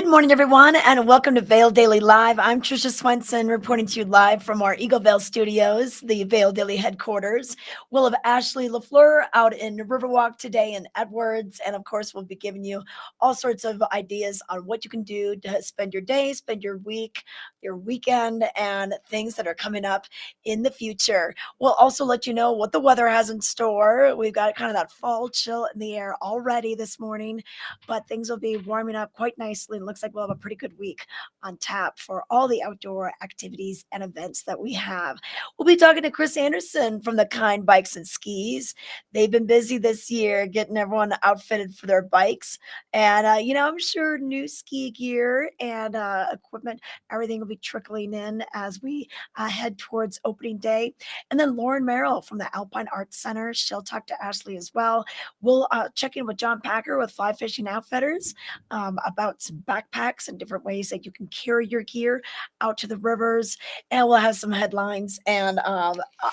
Good morning, everyone, and welcome to Vail Daily Live. I'm Tricia Swenson, reporting to you live from our Eagle Vale studios, the Vail Daily headquarters. We'll have Ashley LaFleur out in Riverwalk today in Edwards, and of course, we'll be giving you all sorts of ideas on what you can do to spend your day, spend your week, your weekend, and things that are coming up in the future. We'll also let you know what the weather has in store. We've got kind of that fall chill in the air already this morning, but things will be warming up quite nicely. It looks like we'll have a pretty good week on tap for all the outdoor activities and events that we have. We'll be talking to Chris Anderson from the Kind Bikes and Skis. They've been busy this year getting everyone outfitted for their bikes. And, I'm sure new ski gear and equipment, everything will be trickling in as we head towards opening day. And then Lauren Merrill from the Alpine Art Center, she'll talk to Ashley as well. We'll check in with John Packer with Fly Fishing Outfitters about some backpacks and different ways that you can carry your gear out to the rivers. And we'll have some headlines and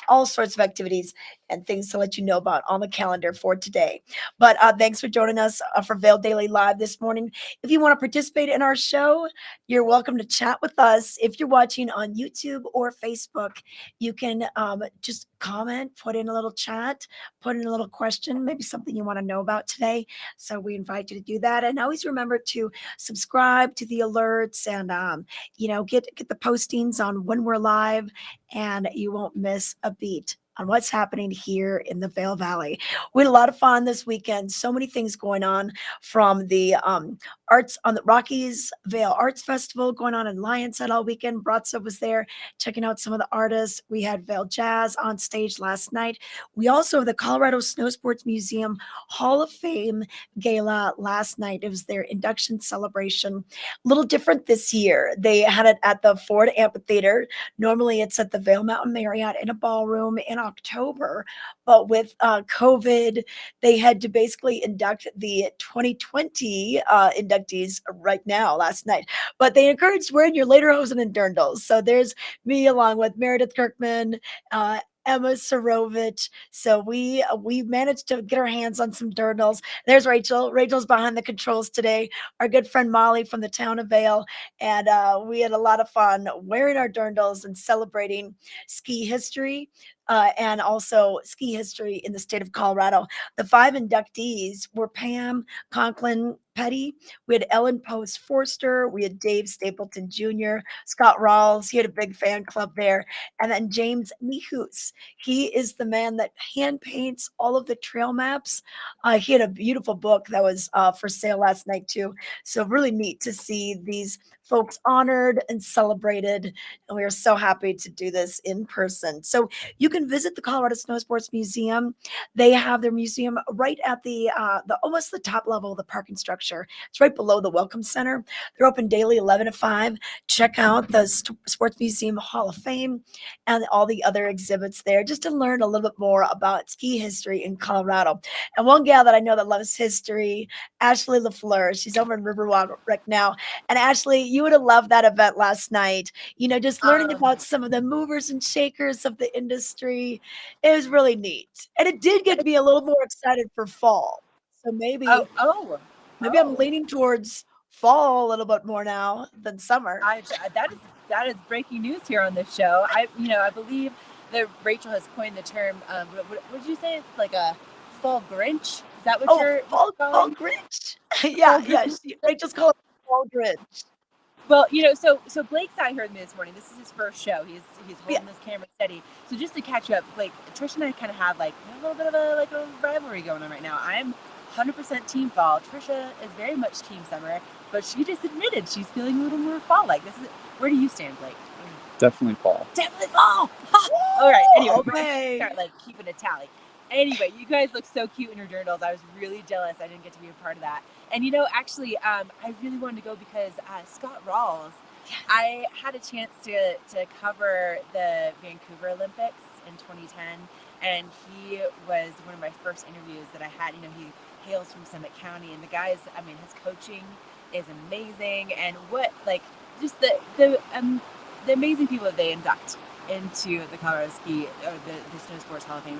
all sorts of activities and things to let you know about on the calendar for today. But thanks for joining us for Vail Daily Live this morning. If you want to participate in our show, you're welcome to chat with us. If you're watching on YouTube or Facebook, you can just comment, put in a little chat, put in a little question, maybe something you want to know about today. So we invite you to do that. And always remember to subscribe to the alerts and, get the postings on when we're live, and you won't miss a beat on what's happening here in the Vail Valley. We had a lot of fun this weekend. So many things going on, from the Arts on the Rockies Vail Arts Festival going on in Lionshead all weekend. Bratza was there checking out some of the artists. We had Vail Jazz on stage last night. We also have the Colorado Snow Sports Museum Hall of Fame Gala last night. It was their induction celebration. A little different this year. They had it at the Ford Amphitheater. Normally it's at the Vail Mountain Marriott in a ballroom in October, but with COVID, they had to basically induct the 2020 inductees right now, last night. But they encouraged wearing your lederhosen and dirndls. So there's me along with Meredith Kirkman, Emma Sarovich. So we managed to get our hands on some dirndls. There's Rachel. Rachel's behind the controls today. Our good friend Molly from the town of Vail, and we had a lot of fun wearing our dirndls and celebrating ski history. And also ski history in the state of Colorado. The 5 inductees were Pam Conklin Petty. We had Ellen Post Forster. We had Dave Stapleton Jr., Scott Rawls. He had a big fan club there. And then James Nihus. He is the man that hand paints all of the trail maps. He had a beautiful book that was for sale last night, too. So really neat to see these folks honored and celebrated. And we are so happy to do this in person. So you can visit the Colorado Snow Sports Museum. They have their museum right at the almost the top level of the parking structure. It's right below the Welcome Center. They're open daily 11 to 5. Check out the Sports Museum Hall of Fame and all the other exhibits there, just to learn a little bit more about ski history in Colorado. And one gal that I know that loves history, Ashley LaFleur. She's over in Riverwalk right now. And Ashley, you would have loved that event last night. Just learning about some of the movers and shakers of the industry. It was really neat. And it did get me a little more excited for fall. So maybe I'm leaning towards fall a little bit more now than summer. That is breaking news here on this show. I believe that Rachel has coined the term. What did you say? It's like a fall Grinch. Is that what you're fall Grinch? Yeah. Rachel's calling it fall Grinch. Well, so Blake's out here with me this morning. This is his first show. He's holding this camera steady. So just to catch you up, Blake, Tricia and I kind of have like a little bit of a rivalry going on right now. I'm 100% team fall. Tricia is very much team summer, but she just admitted she's feeling a little more fall-like. Where do you stand, Blake? Definitely fall. Definitely fall. All right. Anyway, we're gonna start keeping a tally. Anyway, you guys look so cute in your journals. I was really jealous I didn't get to be a part of that. And actually, I really wanted to go because Scott Rawls, I had a chance to cover the Vancouver Olympics in 2010, and he was one of my first interviews that I had. He hails from Summit County, and the guys, his coaching is amazing, and just the amazing people that they induct into the Colorado Ski or the Snow Sports Hall of Fame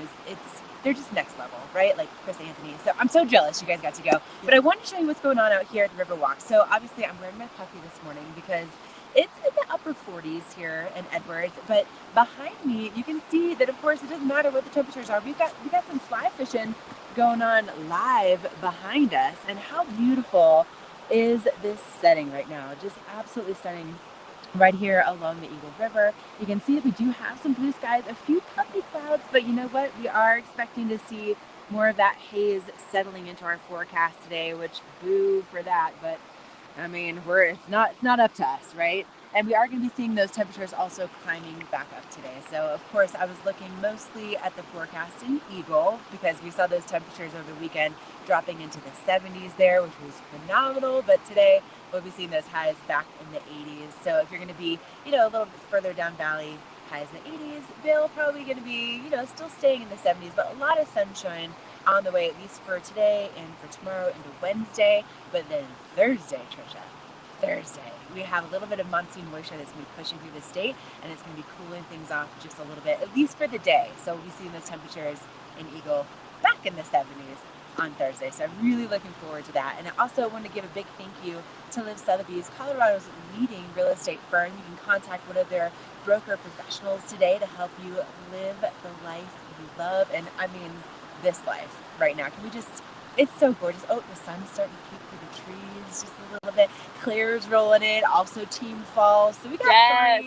they're just next level, right? Like Chris Anthony. So I'm so jealous you guys got to go. But I wanted to show you what's going on out here at the Riverwalk. So obviously I'm wearing my puffy this morning because it's in the upper 40s here in Edwards. But behind me, you can see that of course it doesn't matter what the temperatures are. We got some fly fishing going on live behind us, and how beautiful is this setting right now? Just absolutely stunning. Right here along the Eagle River, you can see that we do have some blue skies, a few puffy clouds, but you know what? We are expecting to see more of that haze settling into our forecast today, which boo for that. But I mean, it's not up to us, right? And we are going to be seeing those temperatures also climbing back up today. So of course I was looking mostly at the forecast in Eagle because we saw those temperatures over the weekend dropping into the 70s there, which was phenomenal. But today we'll be seeing those highs back in the 80s. So if you're going to be, a little bit further down valley, highs in the 80s, Vail probably going to be, still staying in the 70s, but a lot of sunshine on the way, at least for today and for tomorrow into Wednesday. But then Thursday, Thursday, we have a little bit of monsoon moisture that's going to be pushing through the state, and it's going to be cooling things off just a little bit, at least for the day. So we'll be seeing those temperatures in Eagle back in the 70s on Thursday. So I'm really looking forward to that. And I also want to give a big thank you to Live Sotheby's, Colorado's leading real estate firm. You can contact one of their broker professionals today to help you live the life you love. And I mean, this life right now. It's so gorgeous. Oh, the sun's starting to peek through the trees just a little bit. Claire's rolling in. Also Team Fall. So we got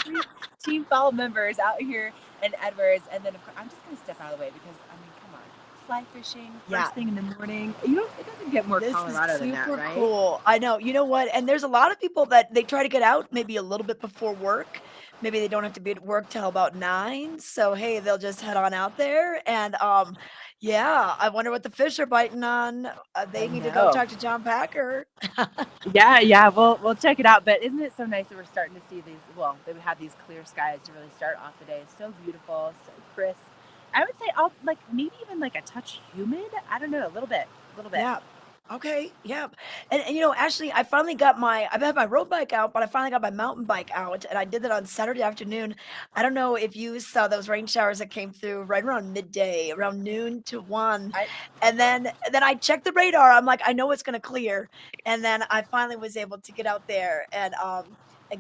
three Team Fall members out here in Edwards. And then of course, I'm just going to step out of the way because I mean, come on. Fly fishing first thing in the morning. It doesn't get more Colorado than that, right? This is super cool. I know. You know what? And there's a lot of people that they try to get out maybe a little bit before work. Maybe they don't have to be at work till about 9. So hey, they'll just head on out there. And yeah, I wonder what the fish are biting on. They need to go talk to John Packer. Yeah, we'll check it out. But isn't it so nice that we're starting to see these? Well, that we have these clear skies to really start off the day. So beautiful, so crisp. I would say maybe even like a touch humid. I don't know, a little bit. Yeah. Okay. Yeah. And Ashley, I had my road bike out, but I finally got my mountain bike out, and I did that on Saturday afternoon. I don't know if you saw those rain showers that came through right around midday, around noon to 1. And then I checked the radar. I'm like, I know it's going to clear. And then I finally was able to get out there and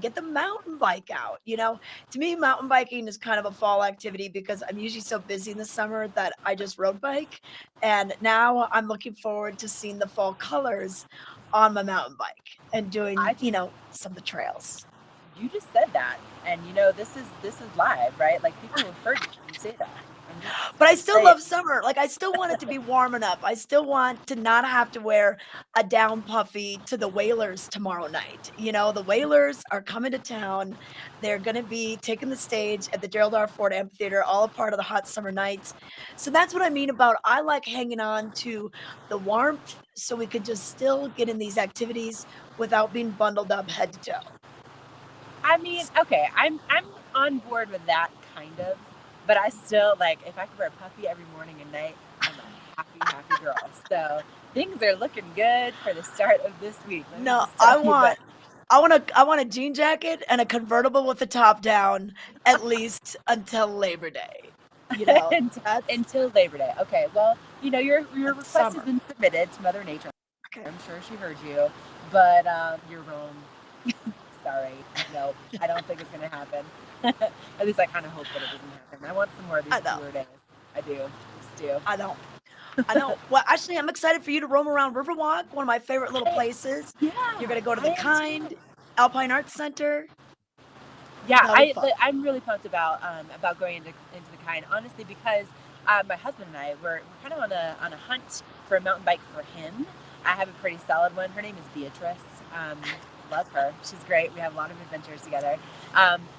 get the mountain bike out. To me, mountain biking is kind of a fall activity because I'm usually so busy in the summer that I just road bike. And now I'm looking forward to seeing the fall colors on my mountain bike and doing, some of the trails. You just said that, and this is live, right? Like people have heard you say that. But I still love summer. Like I still want it to be warm enough. I still want to not have to wear a down puffy to the Whalers tomorrow night. The Whalers are coming to town. They're going to be taking the stage at the Gerald R. Ford Amphitheater, all a part of the Hot Summer Nights. So that's what I mean about I like hanging on to the warmth so we could just still get in these activities without being bundled up head to toe. I mean, okay, I'm on board with that kind of. But I still, if I could wear a puffy every morning and night, I'm a happy girl. So things are looking good for the start of this week. No, I want a jean jacket and a convertible with the top down, at least until Labor Day. Until Labor Day. Okay, well, your request has been submitted to Mother Nature. Okay. I'm sure she heard you, but you're wrong. Sorry. No, I don't think it's going to happen. At least I kind of hope that it doesn't happen. I want some more of these cooler days. I do. Just do. I know. Well, actually, I'm excited for you to roam around Riverwalk, one of my favorite little places. Yeah. You're going to go to the Alpine Art Center. Yeah, I'm really pumped about going into the Kind, honestly, because my husband and I we're kind of on a hunt for a mountain bike for him. I have a pretty solid one. Her name is Beatrice. Love her. She's great. We have a lot of adventures together.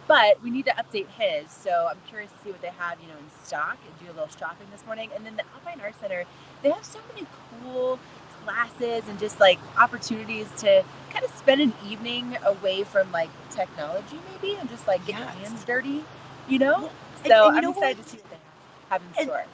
But we need to update his. So I'm curious to see what they have, in stock and do a little shopping this morning. And then the Alpine Art Center, they have so many cool classes and just opportunities to kind of spend an evening away from technology maybe and just get your hands dirty, Well, so I'm excited to see what they have in store.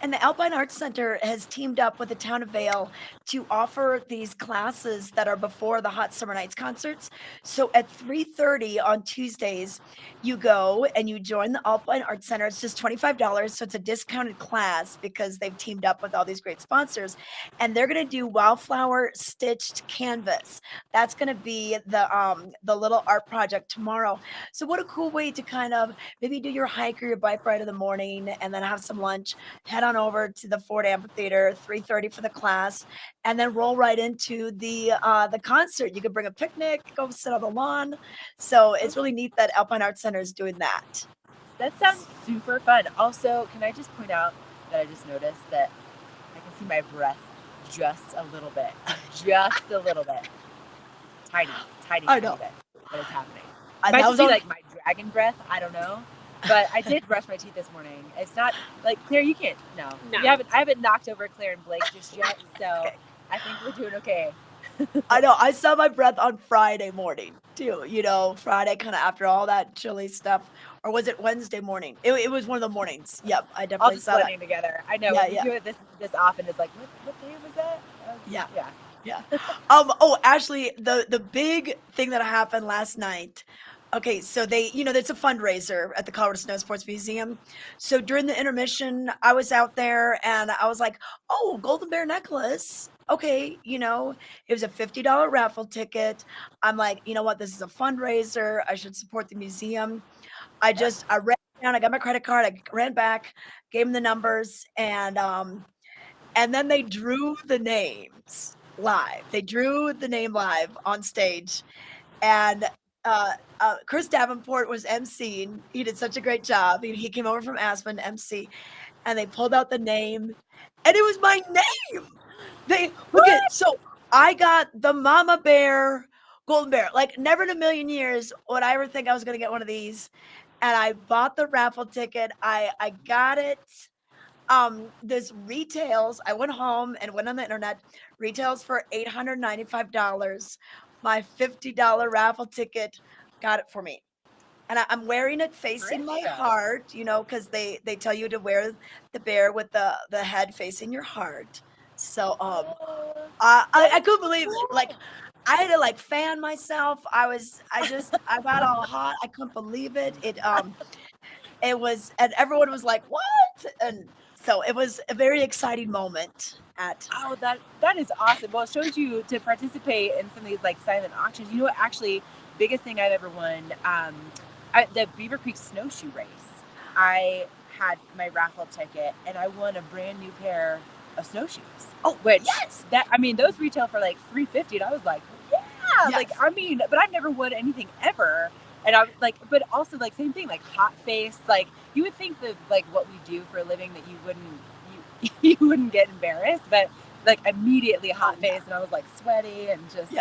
And the Alpine Art Center has teamed up with the town of Vail to offer these classes that are before the Hot Summer Nights concerts. So at 3:30 on Tuesdays, you go and you join the Alpine Art Center. It's just $25, so it's a discounted class because they've teamed up with all these great sponsors, and they're gonna do wildflower stitched canvas. That's gonna be the little art project tomorrow. So what a cool way to kind of maybe do your hike or your bike ride in the morning and then have some lunch, head on over to the Ford Amphitheater, 3:30 for the class, and then roll right into the concert. You could bring a picnic, go sit on the lawn. So it's really neat that Alpine Art Center is doing that. That sounds super fun. Also, can I just point out that I just noticed that I can see my breath just a little bit. Just a little bit. Tiny I know. bit. What is happening? That Might just was be on like my dragon breath. I don't know. But I did brush my teeth this morning. It's not like Claire, you can't. No. I haven't knocked over Claire and Blake just yet. So Okay. I think we're doing okay. I know. I saw my breath on Friday morning too. Friday kind of after all that chilly stuff. Or was it Wednesday morning? It was one of the mornings. Yep, I All definitely just saw that. blending together. I know. Yeah, When you yeah. do it this often, it's like, what day was that? Yeah. Yeah. Yeah. Oh, actually, the big thing that happened last night. Okay, so it's a fundraiser at the Colorado Snow Sports Museum. So during the intermission, I was out there and I was like, "Oh, Golden Bear necklace." Okay, it was a $50 raffle ticket. I'm like, you know what? This is a fundraiser. I should support the museum. I ran down, I got my credit card, I ran back, gave them the numbers, and then they drew the names live. They drew the name live on stage, and, Chris Davenport was emceeing. He did such a great job. He came over from Aspen to MC, and they pulled out the name, and it was my name! So I got the mama bear golden bear. Like, never in a million years would I ever think I was gonna get one of these, and I bought the raffle ticket. I got it. This retails. I went home and went on the internet. Retails for $895. My $50 raffle ticket got it for me, and I'm wearing it facing my Tricia. heart. Because they tell you to wear the bear with the head facing your heart. So I couldn't believe it. Like, I had to like fan myself. I got all hot. I couldn't believe it. It was, and everyone was like, "What?" And so it was a very exciting moment at. Oh, that is awesome. Well, it shows you to participate in some of these like silent auctions. You know what? Actually, biggest thing I've ever won, the Beaver Creek snowshoe race. I had my raffle ticket and I won a brand new pair of snowshoes. Oh, which yes! those retail for like $350, and I was like, yeah, Yes. but I've never won anything ever. And I was like, but also like same thing, like hot face. Like you would think that like what we do for a living that you you wouldn't get embarrassed, but like immediately hot face, and I was like sweaty and just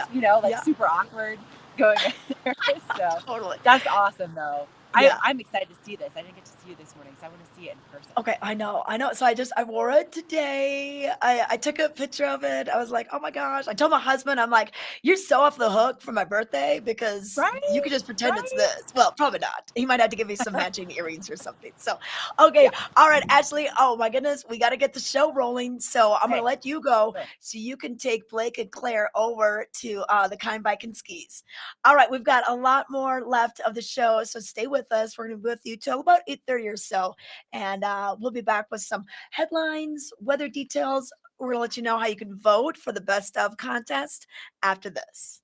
super awkward going in there. So Totally. that's awesome though. Yeah. I'm excited to see this. I didn't get to see you this morning, so I want to see it in person. Okay, I know. So I wore it today. I took a picture of it. I was like, oh my gosh. I told my husband, I'm like, you're so off the hook for my birthday because you could just pretend it's this. Well, probably not. He might have to give me some matching earrings or something. So, okay. Yeah. All right, Ashley. Oh my goodness. We got to get the show rolling. So I'm going to let you go so you can take Blake and Claire over to the Kind Bike and Skis. All right. We've got a lot more left of the show. So stay with us. We're going to be with you till about 8:30 or so. And we'll be back with some headlines, weather details. We're going to let you know how you can vote for the Best of contest after this.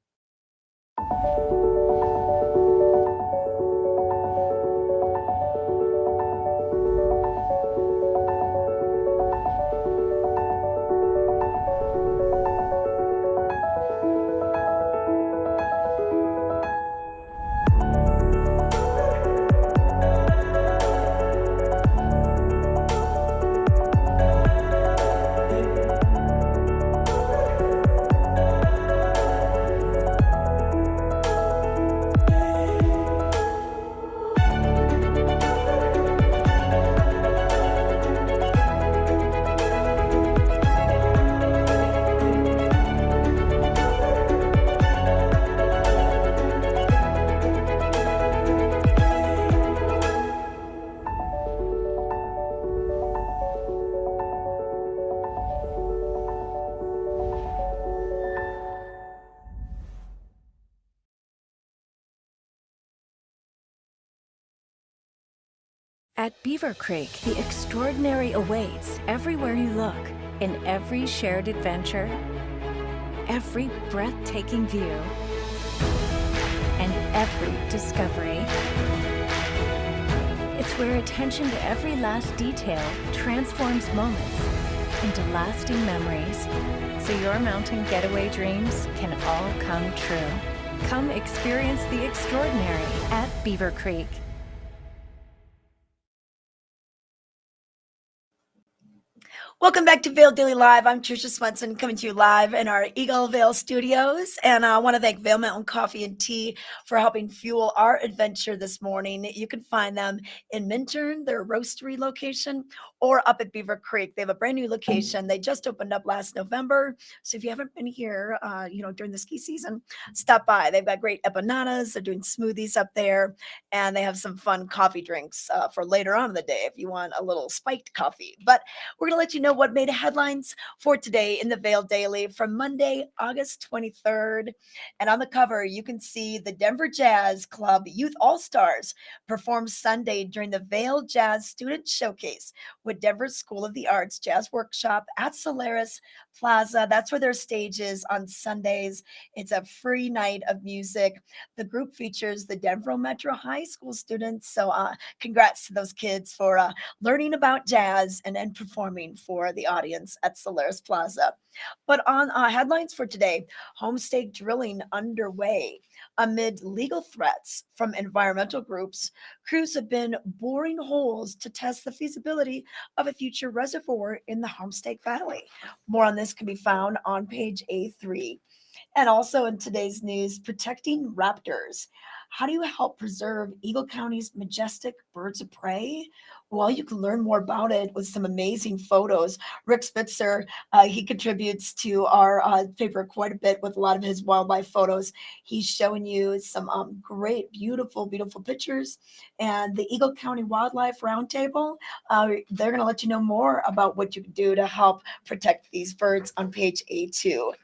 At Beaver Creek, the extraordinary awaits everywhere you look. In every shared adventure, every breathtaking view, and every discovery. It's where attention to every last detail transforms moments into lasting memories, so your mountain getaway dreams can all come true. Come experience the extraordinary at Beaver Creek. Welcome back to Vail Daily Live. I'm Tricia Swenson coming to you live in our Eagle Vail studios. And I want to thank Vail Mountain Coffee and Tea for helping fuel our adventure this morning. You can find them in Minturn, their roastery location, or up at Beaver Creek. They have a brand new location. They just opened up last November. So if you haven't been here, during the ski season, stop by. They've got great empanadas. They're doing smoothies up there. And they have some fun coffee drinks for later on in the day if you want a little spiked coffee. But we're going to let you know what made headlines for today in the Vail Daily from Monday, August 23rd. And on the cover, you can see the Denver Jazz Club Youth All-Stars perform Sunday during the Vail Jazz Student Showcase with Denver School of the Arts Jazz Workshop at Solaris Plaza. That's where their stage is on Sundays. It's a free night of music. The group features the Denver Metro High School students. So congrats to those kids for learning about jazz and performing for the audience at Solaris Plaza. But on headlines for today, homestake drilling underway. Amid legal threats from environmental groups, crews have been boring holes to test the feasibility of a future reservoir in the Homestake Valley. More on this can be found on page A3. And also in today's news, protecting raptors. How do you help preserve Eagle County's majestic birds of prey? Well, you can learn more about it with some amazing photos. Rick Spitzer, he contributes to our paper quite a bit with a lot of his wildlife photos. He's showing you some great, beautiful, beautiful pictures. And the Eagle County Wildlife Roundtable, they're going to let you know more about what you can do to help protect these birds on page A2.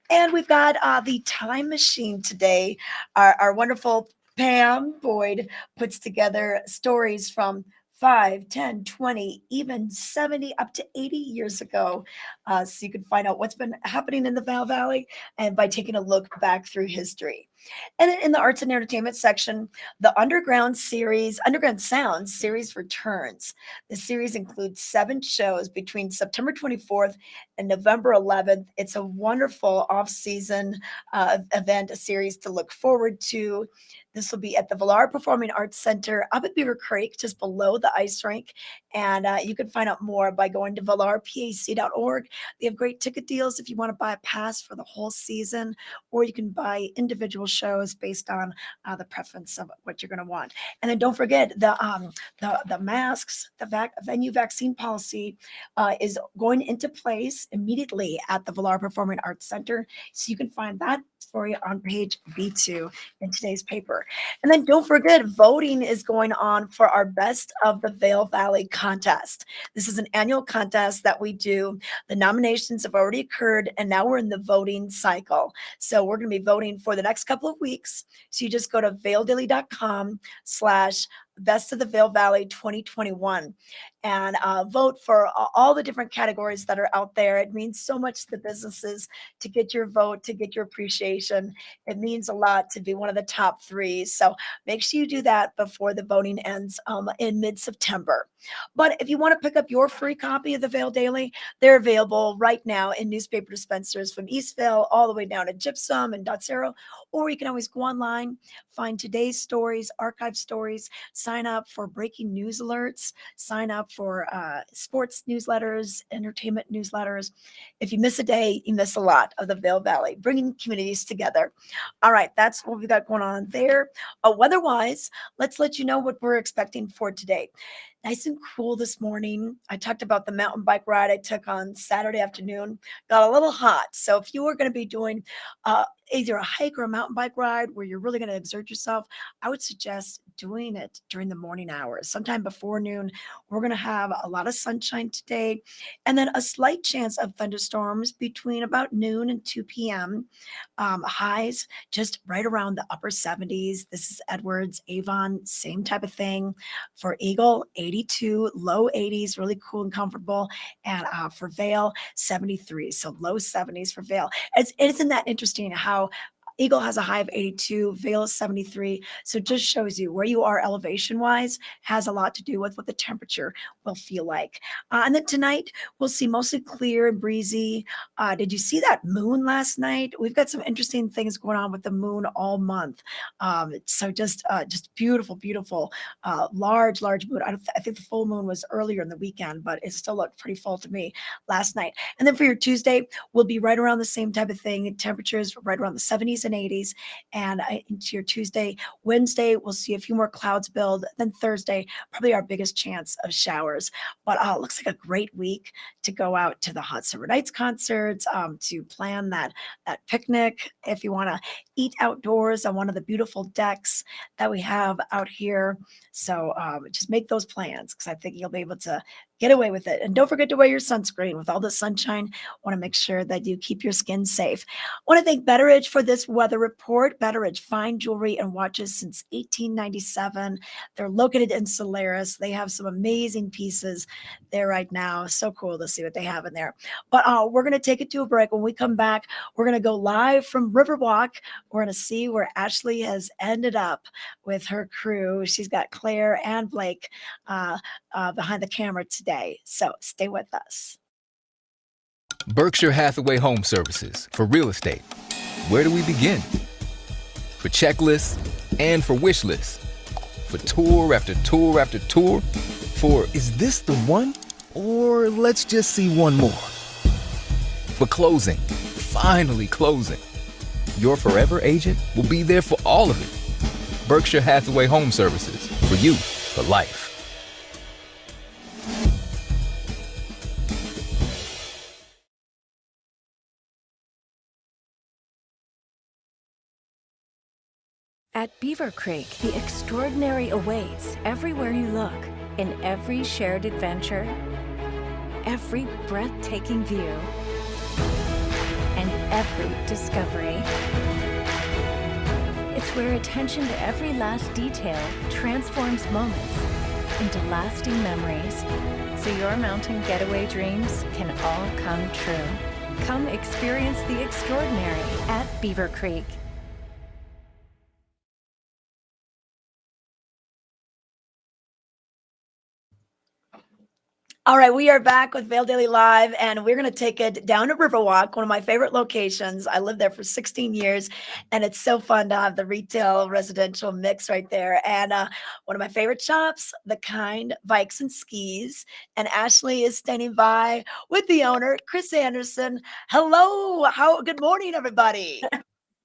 And we've got the time machine today. Our wonderful Pam Boyd puts together stories from 5, 10, 20, even 70, up to 80 years ago. So you can find out what's been happening in the Vail Valley and by taking a look back through history. And then in the arts and entertainment section, the Underground Sounds series returns. The series includes 7 shows between September 24th and November 11th. It's a wonderful off-season event, a series to look forward to. This will be at the Vail Performing Arts Center up at Beaver Creek, just below the ice rink. And you can find out more by going to valarpac.org. They have great ticket deals if you want to buy a pass for the whole season, or you can buy individual shows based on the preference of what you're going to want. And then don't forget the masks, the venue vaccine policy is going into place immediately at the Vail Performing Arts Center. So you can find that story on page B2 in today's paper. And then don't forget, voting is going on for our Best of the Vail Valley contest. This is an annual contest that we do. The nominations have already occurred, and now we're in the voting cycle. So we're going to be voting for the next couple of weeks. So you just go to vaildaily.com/Best of the Vail Valley 2021 and vote for all the different categories that are out there. It means so much to the businesses to get your vote, to get your appreciation. It means a lot to be one of the top 3. So make sure you do that before the voting ends in mid-September. But if you want to pick up your free copy of the Vail Daily, they're available right now in newspaper dispensers from East Vail all the way down to Gypsum and Dotsero. Or you can always go online, find today's stories, archive stories, sign up for breaking news alerts, sign up for sports newsletters, entertainment newsletters. If you miss a day, you miss a lot of the Vail Valley, bringing communities together. All right, that's what we've got going on there. Weather-wise, let's let you know what we're expecting for today. Nice and cool this morning. I talked about the mountain bike ride I took on Saturday afternoon. Got a little hot. So if you are going to be doing either a hike or a mountain bike ride where you're really going to exert yourself, I would suggest doing it during the morning hours. Sometime before noon, we're going to have a lot of sunshine today, and then a slight chance of thunderstorms between about noon and 2 p.m. Highs just right around the upper 70s. This is Edwards, Avon, same type of thing. For Eagle, 80 82, low 80s, really cool and comfortable. And for Vail, 73. So low 70s for Vail. Isn't that interesting how Eagle has a high of 82, Vail is 73. So it just shows you where you are elevation wise has a lot to do with what the temperature will feel like. And then tonight we'll see mostly clear and breezy. Did you see that moon last night? We've got some interesting things going on with the moon all month. So just beautiful, beautiful, large moon. I think the full moon was earlier in the weekend, but it still looked pretty full to me last night. And then for your Tuesday, we'll be right around the same type of thing. Temperatures right around the 70s and 80s. And into your Tuesday, Wednesday, we'll see a few more clouds build. Then Thursday, probably our biggest chance of showers. But it looks like a great week to go out to the Hot Summer Nights concerts, to plan that picnic. If you want to eat outdoors on one of the beautiful decks that we have out here. So just make those plans because I think you'll be able to get away with it. And don't forget to wear your sunscreen. With all the sunshine, want to make sure that you keep your skin safe. Want to thank Betteridge for this weather report. Betteridge, fine jewelry and watches since 1897. They're located in Solaris. They have some amazing pieces there right now. So cool to see what they have in there. But we're going to take it to a break. When we come back, we're going to go live from Riverwalk. We're going to see where Ashley has ended up with her crew. She's got Claire and Blake behind the camera today. So stay with us. Berkshire Hathaway Home Services for real estate. Where do we begin? For checklists and for wish lists. For tour after tour after tour. For is this the one? Or let's just see one more. For closing. Finally closing. Your forever agent will be there for all of it. Berkshire Hathaway Home Services. For you, for life. At Beaver Creek, the extraordinary awaits everywhere you look. In every shared adventure, every breathtaking view, and every discovery. It's where attention to every last detail transforms moments into lasting memories, so your mountain getaway dreams can all come true. Come experience the extraordinary at Beaver Creek. All right, we are back with Vail Daily Live, and we're going to take it down to Riverwalk, one of my favorite locations. I lived there for 16 years, and it's so fun to have the retail residential mix right there. And one of my favorite shops, The Kind Bikes and Skis. And Ashley is standing by with the owner, Chris Anderson. Hello, good morning, everybody.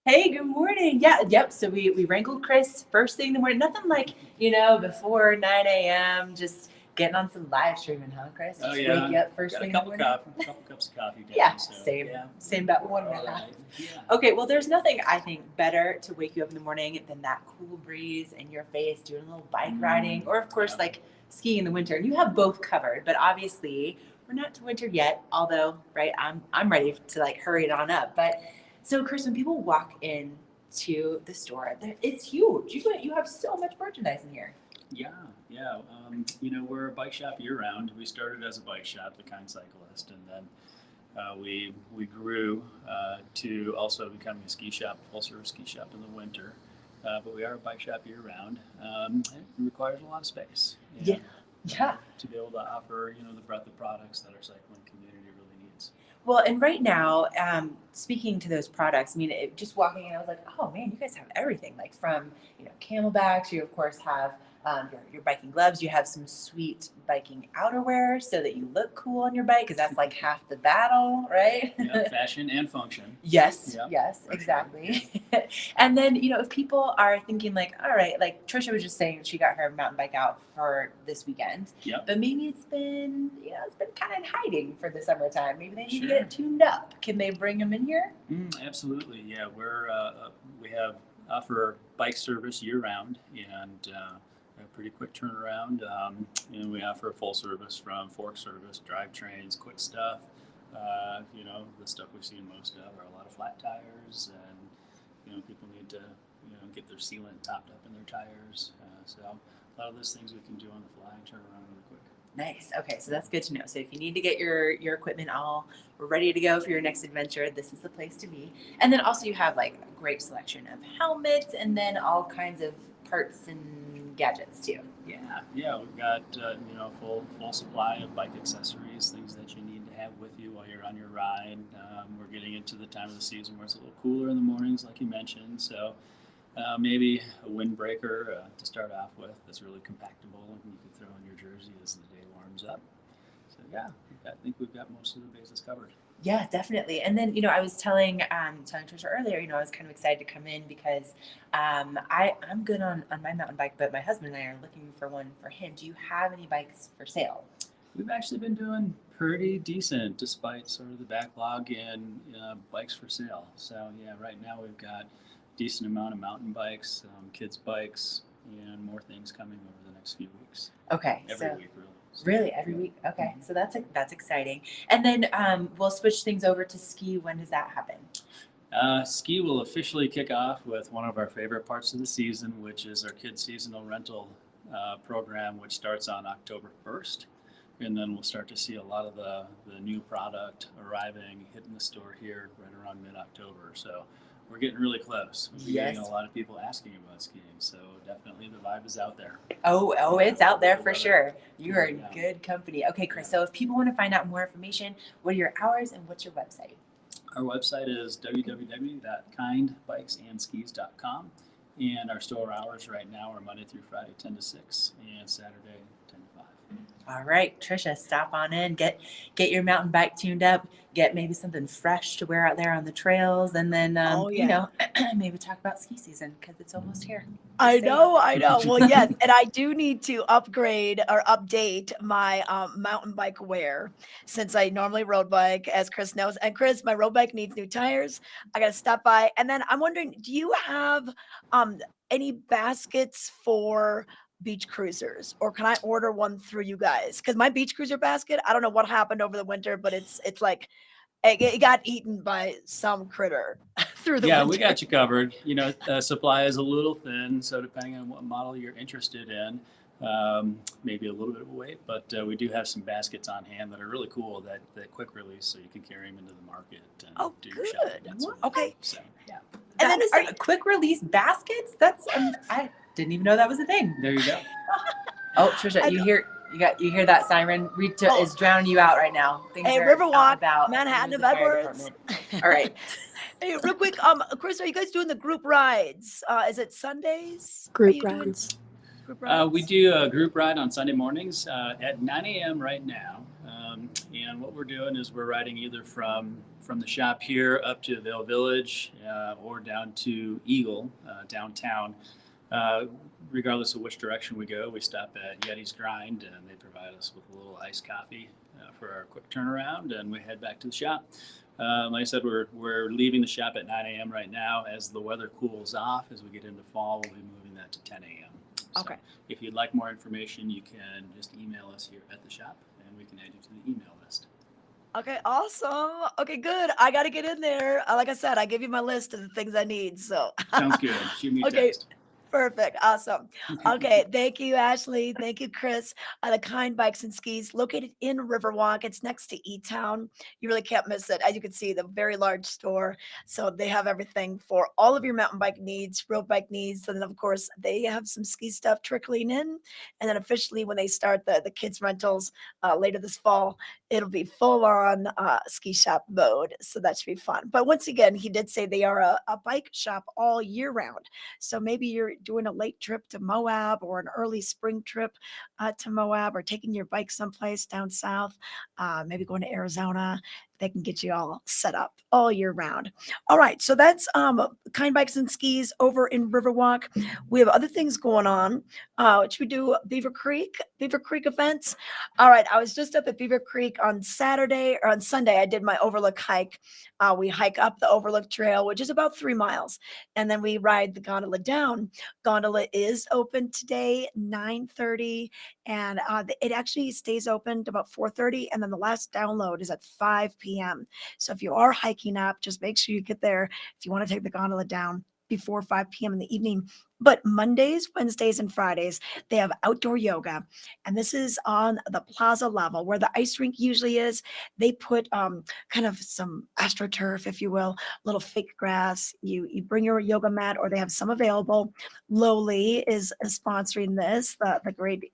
Hey, good morning. Yeah, yep. So we wrangled Chris first thing in the morning. Nothing like, before 9 a.m. Just getting on some live streaming, huh, Chris? Oh, Just yeah. wake you up first Got thing a couple in the morning. couple cups of coffee down. Yeah, so, same. Yeah. Same about one and a half. Right. Yeah. Okay, well, there's nothing I think better to wake you up in the morning than that cool breeze in your face, doing a little bike riding, or of course, like skiing in the winter. And you have both covered, but obviously we're not to winter yet. Although, right, I'm ready to like hurry it on up. But so, Chris, when people walk in to the store, it's huge. You have so much merchandise in here. Yeah. We're a bike shop year round. We started as a bike shop, The Kind Cyclist, and then we grew to also becoming a ski shop, full service ski shop in the winter. But we are a bike shop year round. It requires a lot of space. Yeah. To be able to offer, the breadth of products that our cycling community really needs. Well, and right now, speaking to those products, I mean, just walking in, I was like, oh man, you guys have everything. Like from, camelbacks, you of course have your biking gloves. You have some sweet biking outerwear so that you look cool on your bike, because that's like half the battle, right? Yeah, fashion and function. Yes, Yep, yes, exactly. Sure. And then, if people are thinking like, all right, like Tricia was just saying she got her mountain bike out for this weekend, Yep. but maybe it's been kind of in hiding for the summertime. Maybe they need to Sure. get it tuned up. Can they bring them in here? Absolutely, yeah. We offer bike service year round, and a pretty quick turnaround. And we offer a full service from fork service, drivetrains, quick stuff. The stuff we've seen most of are a lot of flat tires, and people need to get their sealant topped up in their tires. So a lot of those things we can do on the fly and turn around really quick. Nice. Okay, so that's good to know. So if you need to get your equipment all ready to go for your next adventure, this is the place to be. And then also you have like a great selection of helmets and then all kinds of parts and gadgets too. Yeah, we've got full supply of bike accessories, things that you need to have with you while you're on your ride. We're getting into the time of the season where it's a little cooler in the mornings, like you mentioned. So maybe a windbreaker to start off with that's really compactable and you can throw in your jersey as the day warms up. So yeah, I think we've got most of the bases covered. Yeah, definitely. And then, I was telling Tricia earlier, I was kind of excited to come in because I'm good on my mountain bike, but my husband and I are looking for one for him. Do you have any bikes for sale? We've actually been doing pretty decent despite sort of the backlog in bikes for sale. So yeah, right now we've got a decent amount of mountain bikes, kids bikes, and more things coming over the next few weeks. Okay. Every week, really. So, really, every week? Okay, so that's exciting. And then we'll switch things over to ski. When does that happen? Ski will officially kick off with one of our favorite parts of the season, which is our kids' seasonal rental program, which starts on October 1st. And then we'll start to see a lot of the new product arriving, hitting the store here right around mid-October. So we're getting really close. We're getting a lot of people asking about skiing. So definitely the vibe is out there. Oh, it's out there for sure. You are in good company. Okay, Chris, so if people want to find out more information, what are your hours and what's your website? Our website is www.kindbikesandskis.com. And our store hours right now are Monday through Friday, 10 to 6, and Saturday, 10 to 5. All right, Tricia, stop on in, get your mountain bike tuned up, get maybe something fresh to wear out there on the trails, and then, maybe talk about ski season because it's almost here. I know. Well, yes, and I do need to upgrade or update my mountain bike wear since I normally road bike, as Chris knows. And Chris, my road bike needs new tires. I got to stop by. And then I'm wondering, do you have any baskets for beach cruisers, or can I order one through you guys? Because my beach cruiser basket, I don't know what happened over the winter, but it's like it got eaten by some critter through the winter. We got you covered. Supply is a little thin, so depending on what model you're interested in, maybe a little bit of a wait, but we do have some baskets on hand that are really cool that quick release, so you can carry them into the market and do your shopping. That sort of thing. So, yeah. And then quick release baskets? That's I didn't even know that was a thing. There you go. Oh, Tricia, you hear that siren? Rita is drowning you out right now. Things Riverwalk, Manhattan of Edwards. All right. Hey, real quick, Chris, are you guys doing the group rides? Is it Sundays? Group rides. We do a group ride on Sunday mornings at 9 a.m. right now. And what we're doing is we're riding either from the shop here up to Vail Village or down to Eagle downtown. Regardless of which direction we go, we stop at Yeti's Grind, and they provide us with a little iced coffee for our quick turnaround, and we head back to the shop. Like I said, we're leaving the shop at 9 a.m. right now. As the weather cools off, as we get into fall, we'll be moving that to 10 a.m. So okay. If you'd like more information, you can just email us here at the shop, and we can add you to the email list. Okay, awesome. Okay, good. I got to get in there. Like I said, I gave you my list of the things I need. So sounds good. Shoot me a text. Perfect. Awesome. Okay. Thank you, Ashley. Thank you, Chris. The Kind Bikes and Skis, located in Riverwalk. It's next to E-Town. You really can't miss it. As you can see, the very large store. So they have everything for all of your mountain bike needs, road bike needs. And then, of course, they have some ski stuff trickling in. And then officially, when they start the kids' rentals later this fall, it'll be full on ski shop mode. So that should be fun. But once again, he did say they are a bike shop all year round. So maybe you're doing a late trip to Moab or an early spring trip to Moab, or taking your bike someplace down south, maybe going to Arizona. They can get you all set up all year round. All right, so that's Kind Bikes and Skis over in Riverwalk. We have other things going on, which we do Beaver Creek events. All right, I was just up at Beaver Creek on Sunday. I did my overlook hike. We hike up the overlook trail, which is about 3 miles, and then we ride the gondola down. Gondola is open today, 9:30, and it actually stays open to about 4:30, and then the last download is at 5 p.m. So if you are hiking up, just make sure you get there. If you want to take the gondola down before 5 p.m. in the evening, But Mondays, Wednesdays, and Fridays, they have outdoor yoga. And this is on the plaza level where the ice rink usually is. They put kind of some astroturf, if you will, little fake grass. You bring your yoga mat, or they have some available. Lowly is sponsoring this, the great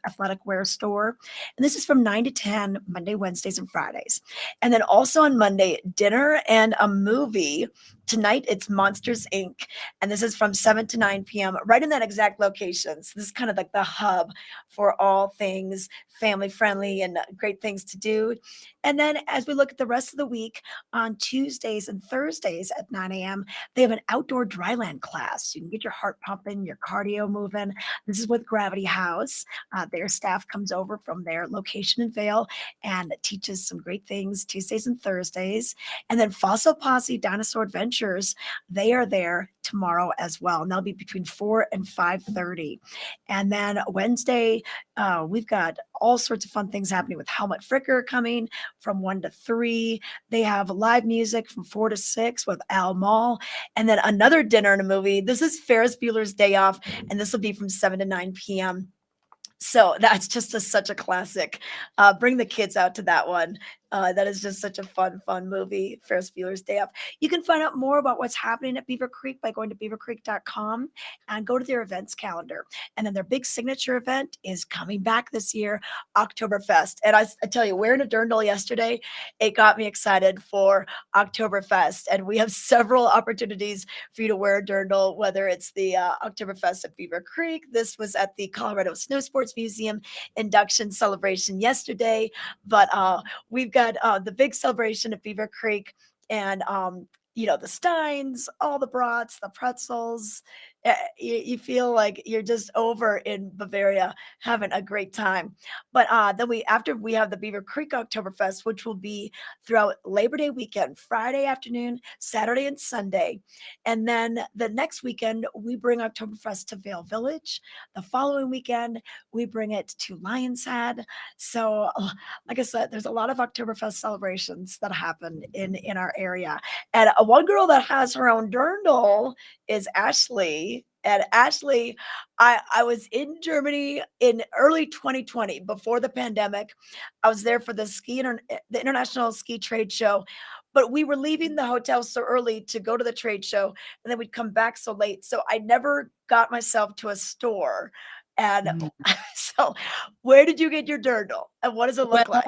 athletic wear store. And this is from 9 to 10, Monday, Wednesdays, and Fridays. And then also on Monday, dinner and a movie. Tonight, it's Monsters Inc. And this is from 7 to 9 p.m., right in that exact location. So this is kind of like the hub for all things family friendly and great things to do. And then as we look at the rest of the week, on Tuesdays and Thursdays at 9 a.m., they have an outdoor dryland class. You can get your heart pumping, your cardio moving. This is with Gravity House. Their staff comes over from their location in Vail and teaches some great things Tuesdays and Thursdays. And then Fossil Posse Dinosaur Adventures, they are there tomorrow as well. And that'll be between 4 and 5:30. And then Wednesday, we've got all sorts of fun things happening with Helmut Fricker coming from 1 to 3. They have live music from 4 to 6 with Al Mall. And then another dinner and a movie. This is Ferris Bueller's Day Off, and this will be from 7 to 9 p.m. So that's just such a classic. Bring the kids out to that one. That is just such a fun movie, Ferris Bueller's Day Off. You can find out more about what's happening at Beaver Creek by going to beavercreek.com and go to their events calendar. And then their big signature event is coming back this year, Oktoberfest. And I tell you, wearing a dirndl yesterday, it got me excited for Oktoberfest. And we have several opportunities for you to wear a dirndl, whether it's the Oktoberfest at Beaver Creek. This was at the Colorado Snow Sports Museum induction celebration yesterday. But we've got the big celebration at Beaver Creek, and the steins, all the brats, the pretzels. You feel like you're just over in Bavaria having a great time. But then after we have the Beaver Creek Oktoberfest, which will be throughout Labor Day weekend, Friday afternoon, Saturday, and Sunday. And then the next weekend, we bring Oktoberfest to Vail Village. The following weekend, we bring it to Lion's Head. So, like I said, there's a lot of Oktoberfest celebrations that happen in our area. And one girl that has her own dirndl is Ashley. And Ashley, I was in Germany in early 2020, before the pandemic. I was there for the the International Ski Trade Show, but we were leaving the hotel so early to go to the trade show, and then we'd come back so late. So I never got myself to a store. And so, where did you get your dirndl, and what does it look like?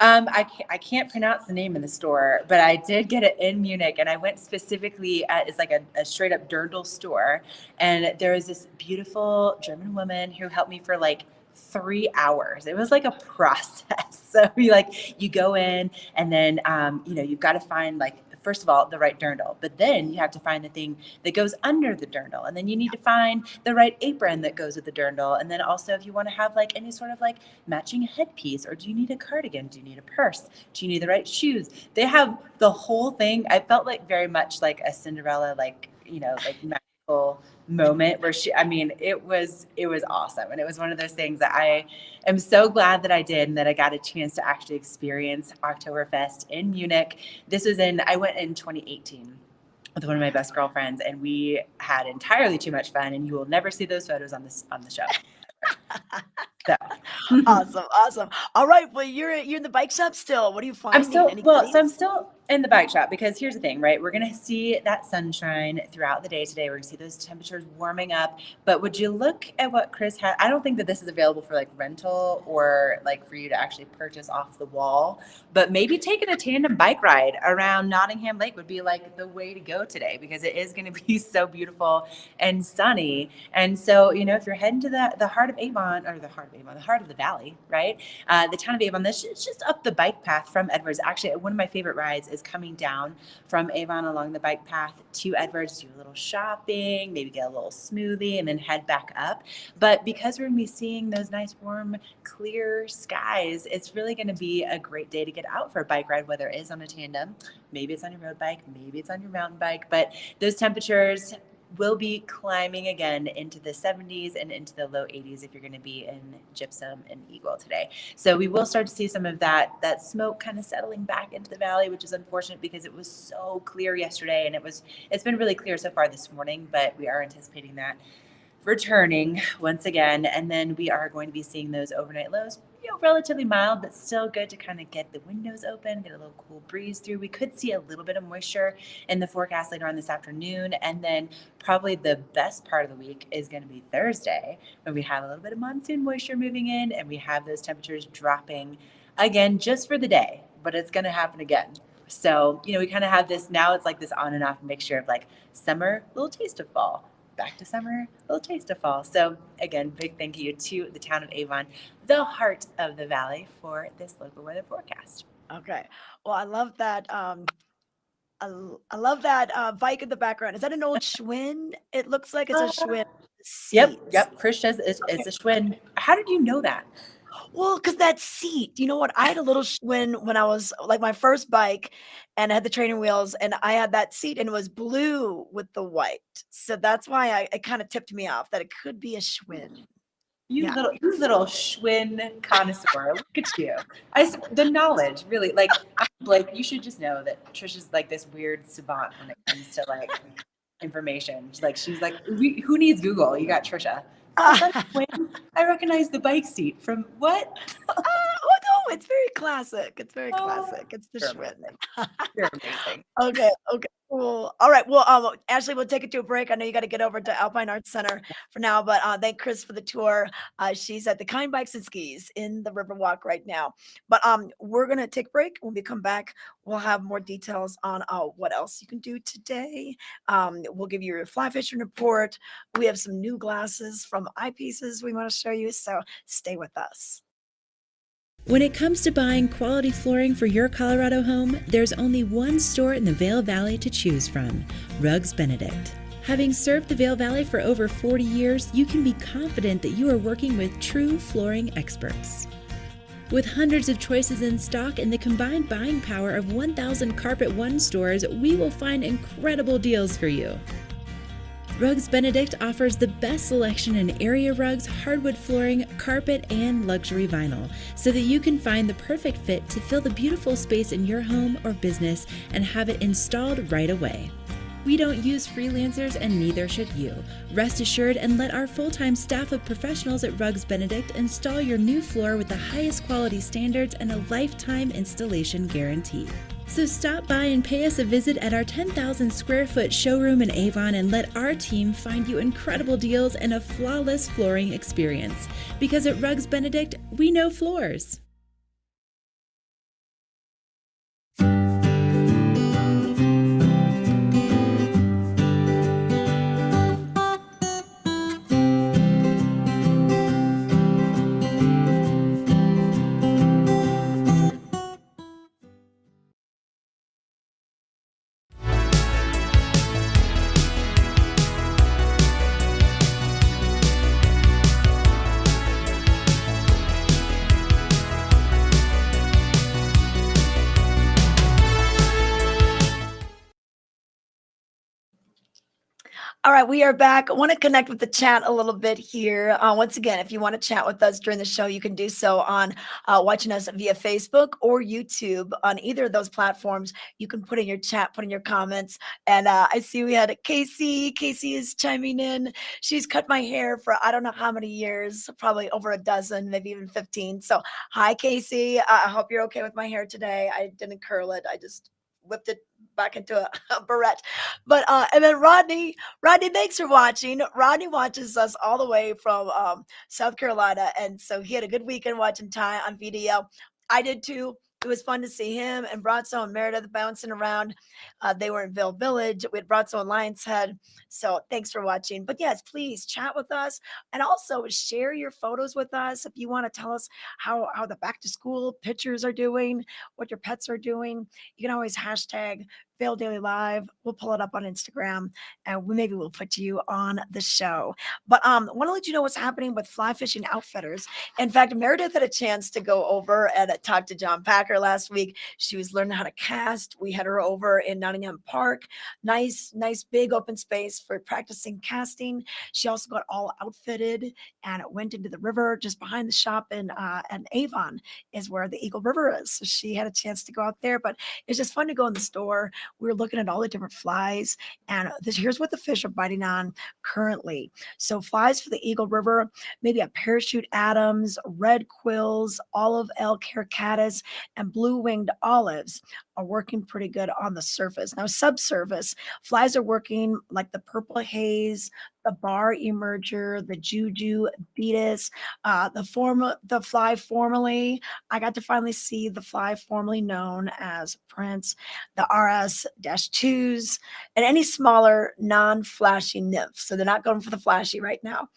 I can't pronounce the name of the store, but I did get it in Munich, and I went specifically it's like a straight up dirndl store. And there was this beautiful German woman who helped me for like 3 hours. It was like a process. So you go in, and then, you've got to find, like, first of all, the right dirndl, but then you have to find the thing that goes under the dirndl. And then you need to find the right apron that goes with the dirndl. And then also, if you want to have like any sort of like matching headpiece, or do you need a cardigan? Do you need a purse? Do you need the right shoes? They have the whole thing. I felt like very much like a Cinderella, like magical moment where it was awesome. And it was one of those things that I am so glad that I did, and that I got a chance to actually experience Oktoberfest in Munich. I went in 2018 with one of my best girlfriends, and we had entirely too much fun, and you will never see those photos on the show. So. Awesome. All right. Well, you're in the bike shop still. What are you finding? I'm still in the bike shop, because here's the thing, right? We're going to see that sunshine throughout the day today. We're going to see those temperatures warming up. But would you look at what Chris had? I don't think that this is available for like rental, or like for you to actually purchase off the wall, but maybe taking a tandem bike ride around Nottingham Lake would be like the way to go today, because it is going to be so beautiful and sunny. And so, if you're heading to the heart of Avon, or the heart of the valley, right? The town of Avon, it's just up the bike path from Edwards. Actually, one of my favorite rides is coming down from Avon along the bike path to Edwards, do a little shopping, maybe get a little smoothie, and then head back up. But because we're going to be seeing those nice, warm, clear skies, it's really going to be a great day to get out for a bike ride, whether it is on a tandem, maybe it's on your road bike, maybe it's on your mountain bike. But those temperatures, will be climbing again into the 70s and into the low 80s if you're going to be in Gypsum and Eagle today. So we will start to see some of that smoke kind of settling back into the valley, which is unfortunate because it was so clear yesterday, and it's been really clear so far this morning, but we are anticipating that returning once again. And then we are going to be seeing those overnight lows, relatively mild, but still good to kind of get the windows open, get a little cool breeze through. We could see a little bit of moisture in the forecast later on this afternoon. And then probably the best part of the week is going to be Thursday, when we have a little bit of monsoon moisture moving in and we have those temperatures dropping again just for the day, but it's going to happen again. So, we kind of have this now, it's like this on and off mixture of like summer, little taste of fall, back to summer, little taste of fall. So again, big thank you to the town of Avon, the heart of the valley, for this local weather forecast. Okay. Well, I love that. I love that bike in the background. Is that an old Schwinn? It looks like it's a Schwinn seat. Yep. Chris says it's a Schwinn. How did you know that? Well, because that seat, you know what? I had a little Schwinn when I was like my first bike, and I had the training wheels, and I had that seat, and it was blue with the white. So that's why it kind of tipped me off that it could be a Schwinn. You Yeah. little Schwinn connoisseur. Look at you. The knowledge, really. Like, Blake, you should just know that Tricia's like this weird savant when it comes to like information. She's like, who needs Google? You got Tricia. I recognize the bike seat from what? Oh no, it's very classic. It's very classic. It's the Schwinn. You're amazing. Okay. Cool. All right. Well, Ashley, we'll take it to a break. I know you got to get over to Alpine Art Center for now, but thank Chris for the tour. She's at the Kind Bikes and Skis in the Riverwalk right now. But we're gonna take a break. When we come back, we'll have more details on what else you can do today. We'll give you your fly fishing report. We have some new glasses from Eyepieces we want to show you. So stay with us. When it comes to buying quality flooring for your Colorado home, there's only one store in the Vail Valley to choose from: Rugs Benedict. Having served the Vail Valley for over 40 years, you can be confident that you are working with true flooring experts. With hundreds of choices in stock and the combined buying power of 1,000 Carpet One stores, we will find incredible deals for you. Rugs Benedict offers the best selection in area rugs, hardwood flooring, carpet, and luxury vinyl, so that you can find the perfect fit to fill the beautiful space in your home or business and have it installed right away. We don't use freelancers, and neither should you. Rest assured and let our full-time staff of professionals at Rugs Benedict install your new floor with the highest quality standards and a lifetime installation guarantee. So stop by and pay us a visit at our 10,000 square foot showroom in Avon and let our team find you incredible deals and a flawless flooring experience. Because at Rugs Benedict, we know floors. All right, we are back. I want to connect with the chat a little bit here. Once again, if you want to chat with us during the show, you can do so on watching us via Facebook or YouTube. On either of those platforms, you can put in your chat, put in your comments. And I see we had Casey. Casey is chiming in. She's cut my hair for I don't know how many years, probably over a dozen, maybe even 15. So hi, Casey. I hope you're okay with my hair today. I didn't curl it. I just whipped it back into a barrette. But and then Rodney, thanks for watching. Rodney watches us all the way from South Carolina, and so he had a good weekend watching Ty on video. I did too. It was fun to see him and Bronzo and Meredith bouncing around. They were in Vail Village. We had Bronzo and Lion's Head. So thanks for watching. But yes, please chat with us and also share your photos with us if you want to tell us how the back to school pictures are doing, what your pets are doing. You can always hashtag Vail Daily Live. We'll pull it up on Instagram, and maybe we'll put you on the show. But want to let you know what's happening with Fly Fishing Outfitters. In fact, Meredith had a chance to go over and talk to John Packer last week. She was learning how to cast. We had her over in Nottingham Park. Nice big open space for practicing casting. She also got all outfitted and went into the river just behind the shop in Avon is where the Eagle River is. So she had a chance to go out there, but it's just fun to go in the store. We were looking at all the different flies, and here's what the fish are biting on currently. So flies for the Eagle River, maybe a parachute Adams, red quills, olive elk caricatus, and blue-winged olives are working pretty good on the surface. Now, subsurface, flies are working like the purple haze, the bar emerger, the juju beatus, the fly formerly. I got to finally see the fly formerly known as Prince, the RS-2s, and any smaller non-flashy nymphs. So they're not going for the flashy right now.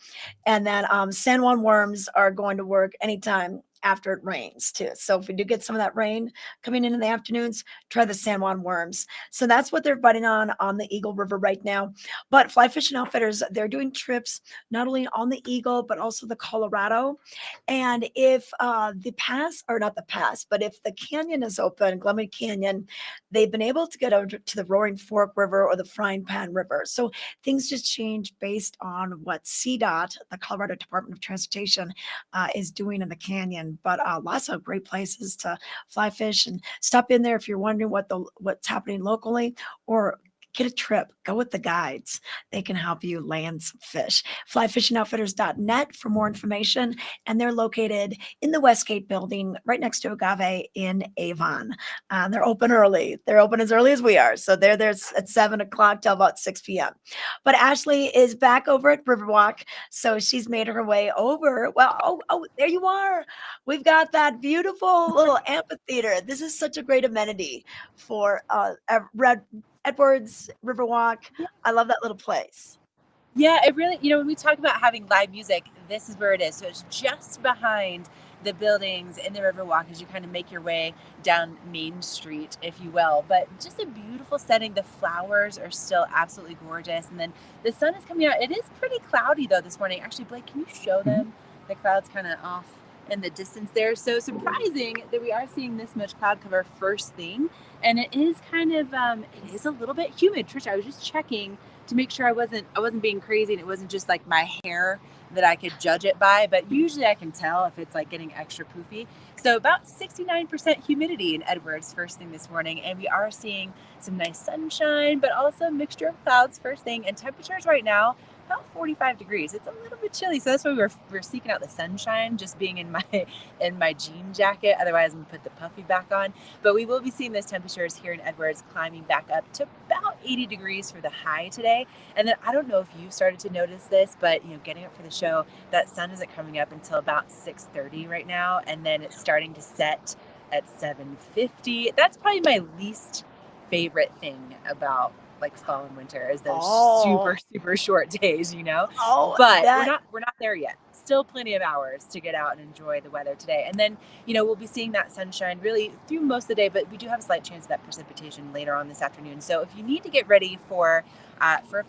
And then San Juan worms are going to work anytime after it rains too. So if we do get some of that rain coming in the afternoons, try the San Juan worms. So that's what they're biting on the Eagle River right now. But Fly Fishing Outfitters, they're doing trips not only on the Eagle, but also the Colorado. And if if the canyon is open, Glenwood Canyon, they've been able to get over to the Roaring Fork River or the Frying Pan River. So things just change based on what CDOT, the Colorado Department of Transportation, is doing in the canyon. But lots of great places to fly fish and stop in there if you're wondering what's happening locally, or get a trip. Go with the guides. They can help you land some fish. Flyfishingoutfitters.net for more information. And they're located in the Westgate building right next to Agave in Avon. They're open early. They're open as early as we are. So they're there at 7 o'clock till about 6 p.m. But Ashley is back over at Riverwalk. So she's made her way over. Well, oh, there you are. We've got that beautiful little amphitheater. This is such a great amenity for Edwards, Riverwalk. I love that little place. Yeah, it really, when we talk about having live music, this is where it is. So it's just behind the buildings in the Riverwalk as you kind of make your way down Main Street, if you will. But just a beautiful setting. The flowers are still absolutely gorgeous. And then the sun is coming out. It is pretty cloudy, though, this morning. Actually, Blake, can you show them the clouds kind of off in the distance there? So surprising that we are seeing this much cloud cover first thing. And it is kind of, it is a little bit humid. Tricia, I was just checking to make sure I wasn't being crazy and it wasn't just like my hair that I could judge it by, but usually I can tell if it's like getting extra poofy. So about 69% humidity in Edwards first thing this morning. And we are seeing some nice sunshine, but also a mixture of clouds first thing, and temperatures right now about 45 degrees. It's a little bit chilly, so that's why we're seeking out the sunshine, just being in my jean jacket. Otherwise, I'm gonna put the puffy back on. But we will be seeing those temperatures here in Edwards climbing back up to about 80 degrees for the high today. And then I don't know if you started to notice this, but getting up for the show, that sun isn't coming up until about 6:30 right now, and then it's starting to set at 7:50. That's probably my least favorite thing about like fall and winter is those super short days, but we're not there yet. Still plenty of hours to get out and enjoy the weather today. And then, we'll be seeing that sunshine really through most of the day, but we do have a slight chance of that precipitation later on this afternoon. So if you need to get ready for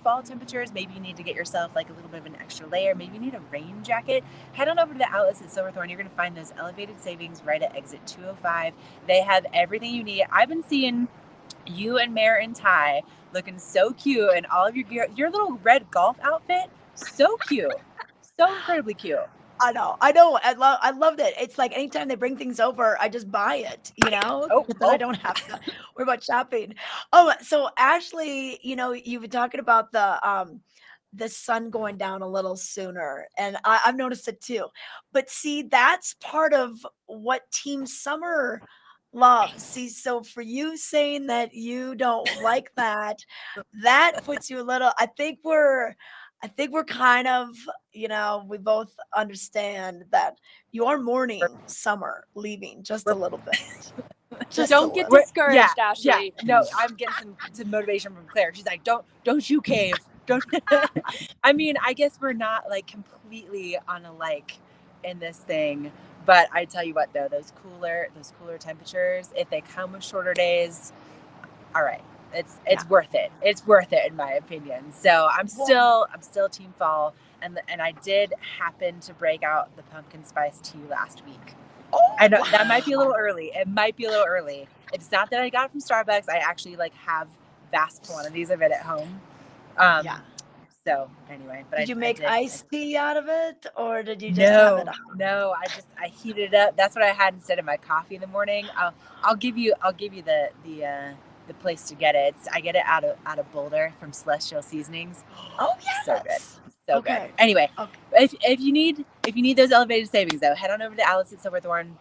fall temperatures, maybe you need to get yourself like a little bit of an extra layer, maybe you need a rain jacket, head on over to the outlets at Silverthorne. You're going to find those elevated savings right at exit 205. They have everything you need. I've been seeing you and Mare and Ty looking so cute, and all of your gear, your little red golf outfit, so cute, so incredibly cute. I know. I loved it. It's like anytime they bring things over, I just buy it, then I don't have to worry about shopping. Oh, so Ashley, you've been talking about the sun going down a little sooner, and I've noticed it too. But see, that's part of what Team Summer loves. See, so for you saying that you don't like that puts you a little, I think we're kind of, we both understand that you are mourning summer leaving just a little bit. Just don't get discouraged, Ashley. Yeah. No, I'm getting some motivation from Claire. She's like, don't you cave. Don't. I mean, I guess we're not like completely on a like in this thing. But I tell you what, though, those cooler temperatures, if they come with shorter days, all right, it's worth it. It's worth it in my opinion. So I'm still team fall, and I did happen to break out the pumpkin spice tea last week. I know that might be a little early. It might be a little early. It's not that I got it from Starbucks. I actually have vast quantities of it at home. So anyway, but did you make iced tea out of it, or did you just have it? No, I heated it up. That's what I had instead of my coffee in the morning. I'll give you the place to get it. I get it out of Boulder from Celestial Seasonings. Oh yes, so good, so good. Anyway, if you need those elevated savings though, head on over to Alice at Silverthorne.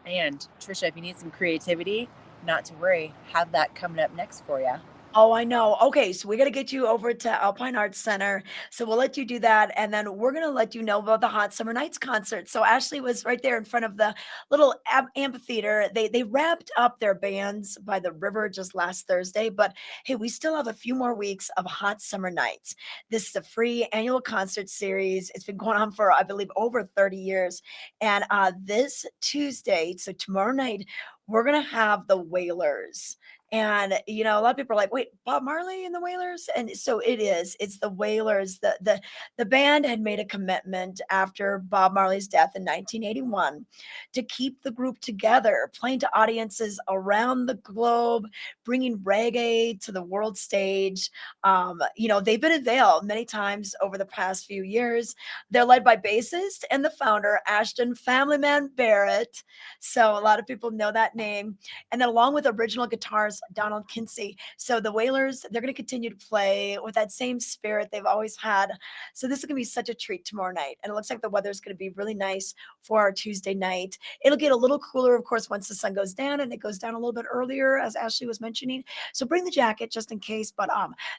And Tricia, if you need some creativity, not to worry, have that coming up next for you. Oh, I know. Okay, so we got to get you over to Alpine Art Center. So we'll let you do that. And then we're going to let you know about the Hot Summer Nights concert. So Ashley was right there in front of the little amphitheater. They wrapped up their bands by the river just last Thursday. But hey, we still have a few more weeks of Hot Summer Nights. This is a free annual concert series. It's been going on for, I believe, over 30 years. And this Tuesday, so tomorrow night, we're going to have the Wailers. And, a lot of people are like, wait, Bob Marley and the Wailers? And so it is. It's the Wailers. The band had made a commitment after Bob Marley's death in 1981 to keep the group together, playing to audiences around the globe, bringing reggae to the world stage. They've been in Vail many times over the past few years. They're led by bassist and the founder, Ashton Family Man Barrett. So a lot of people know that name. And then along with original guitars, Donald Kinsey. So the Wailers, they're going to continue to play with that same spirit they've always had. So this is going to be such a treat tomorrow night. And it looks like the weather's going to be really nice for our Tuesday night. It'll get a little cooler, of course, once the sun goes down, and it goes down a little bit earlier, as Ashley was mentioning. So bring the jacket just in case. But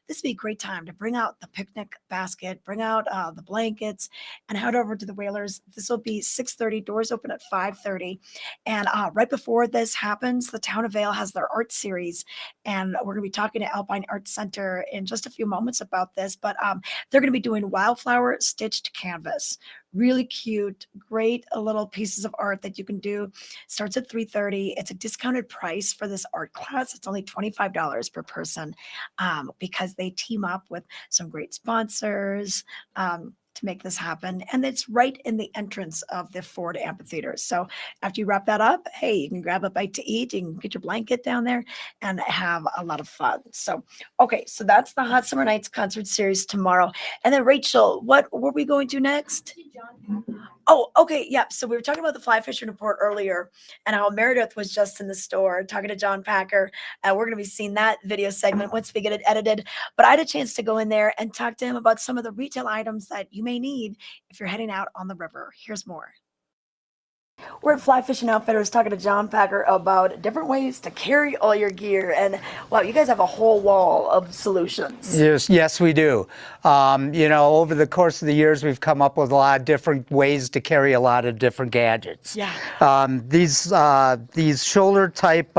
this would be a great time to bring out the picnic basket, bring out the blankets, and head over to the Wailers. This will be 6:30. Doors open at 5:30. And right before this happens, the town of Vail has their art series. And we're going to be talking to Alpine Art Center in just a few moments about this. But they're going to be doing wildflower stitched canvas. Really cute, great little pieces of art that you can do. Starts at $330. It's a discounted price for this art class. It's only $25 per person because they team up with some great sponsors to make this happen. And it's right in the entrance of the Ford Amphitheater. So after you wrap that up, hey, you can grab a bite to eat. You can get your blanket down there and have a lot of fun. So, okay, so that's the Hot Summer Nights concert series tomorrow. And then Rachel, what were we going to next? Oh, okay. Yeah. So we were talking about the fly fishing report earlier and how Meredith was just in the store talking to John Packer. We're going to be seeing that video segment once we get it edited. But I had a chance to go in there and talk to him about some of the retail items that you may need if you're heading out on the river. Here's more. We're at Fly Fishing Outfitters talking to John Packer about different ways to carry all your gear. And wow, you guys have a whole wall of solutions. Yes, we do. Over the course of the years, we've come up with a lot of different ways to carry a lot of different gadgets. Yeah. These shoulder type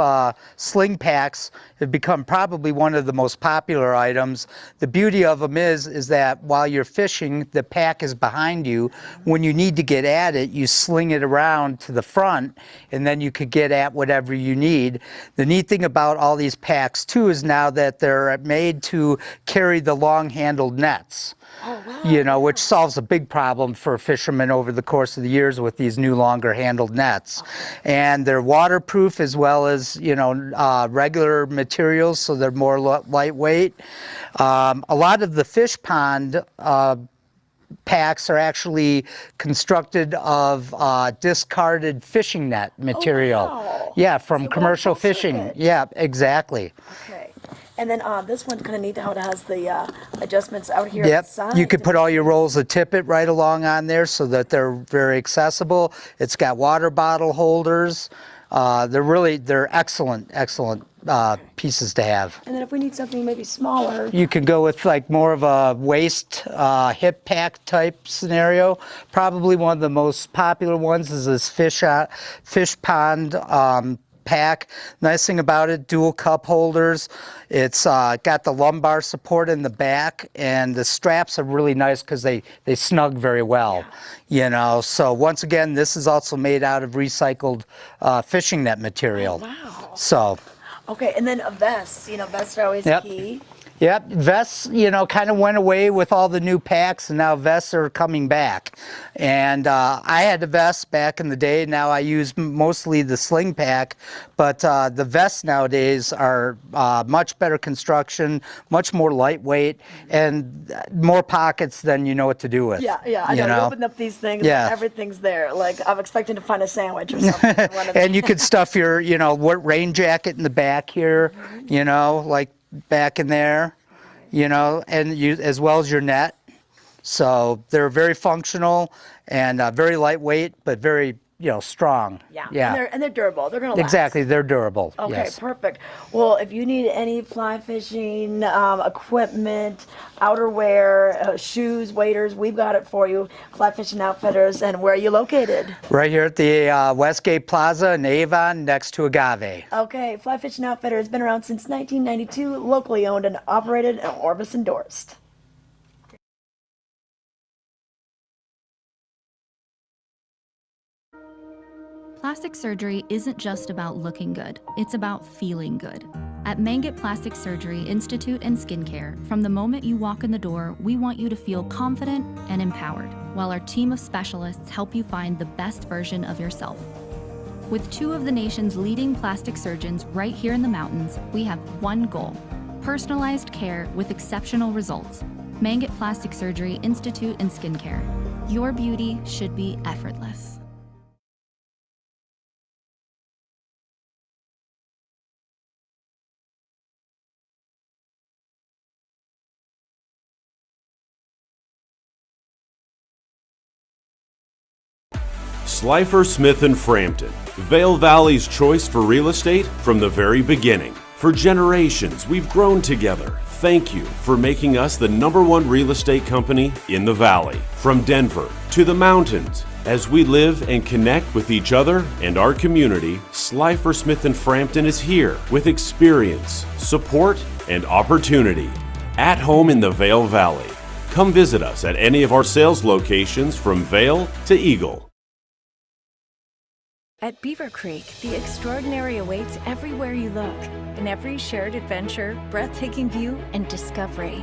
sling packs have become probably one of the most popular items. The beauty of them is that while you're fishing, the pack is behind you. When you need to get at it, you sling it around to the front, and then you could get at whatever you need. The neat thing about all these packs too is now that they're made to carry the long-handled nets. Oh, wow. Which solves a big problem for fishermen over the course of the years with these new longer handled nets. And they're waterproof as well as, regular materials, so they're more lightweight. A lot of the fish pond packs are actually constructed of discarded fishing net material. Oh, wow. Yeah, from So commercial circuit. fishing. Yeah, exactly. Okay. And then this one's kind of neat how it has the adjustments out here. Yep, at the side. you could put all your rolls of tippet right along on there so that they're very accessible. It's got water bottle holders. They're excellent pieces to have. And then if we need something maybe smaller. You could go with like more of a waist hip pack type scenario. Probably one of the most popular ones is this fish pond pack. Nice thing about it, dual cup holders. It's got the lumbar support in the back, and the straps are really nice because they snug very well. So once again, this is also made out of recycled fishing net material. Oh, wow. So. Okay, and then a vest. Vests are always Yep. key. Yep, vests, kind of went away with all the new packs, and now vests are coming back. And I had a vest back in the day. Now I use mostly the sling pack, but the vests nowadays are much better construction, much more lightweight, and more pockets than you know what to do with. Yeah, I know. You open up these things, Yeah. and everything's there. Like, I'm expecting to find a sandwich or something. And you could stuff your, rain jacket in the back here, like back in there, and as well as your net. So they're very functional and very lightweight, but very, strong. Yeah. And they're durable. They're going to last. Exactly, they're durable. Okay, yes. perfect. Well, if you need any fly fishing equipment, outerwear, shoes, waders, we've got it for you. Fly Fishing Outfitters. And where are you located? Right here at the Westgate Plaza in Avon, next to Agave. Okay, Fly Fishing Outfitters has been around since 1992, locally owned and operated, and Orvis endorsed. Plastic surgery isn't just about looking good, it's about feeling good. At Mangett Plastic Surgery Institute and Skincare, from the moment you walk in the door, we want you to feel confident and empowered, while our team of specialists help you find the best version of yourself. With two of the nation's leading plastic surgeons right here in the mountains, we have one goal: personalized care with exceptional results. Mangett Plastic Surgery Institute and Skincare. Your beauty should be effortless. Slifer Smith & Frampton, Vail Valley's choice for real estate from the very beginning. For generations, we've grown together. Thank you for making us the #1 real estate company in the Valley. From Denver to the mountains, as we live and connect with each other and our community, Slifer Smith & Frampton is here with experience, support, and opportunity. At home in the Vail Valley. Come visit us at any of our sales locations from Vail to Eagle. At Beaver Creek, the extraordinary awaits everywhere you look, in every shared adventure, breathtaking view, and discovery.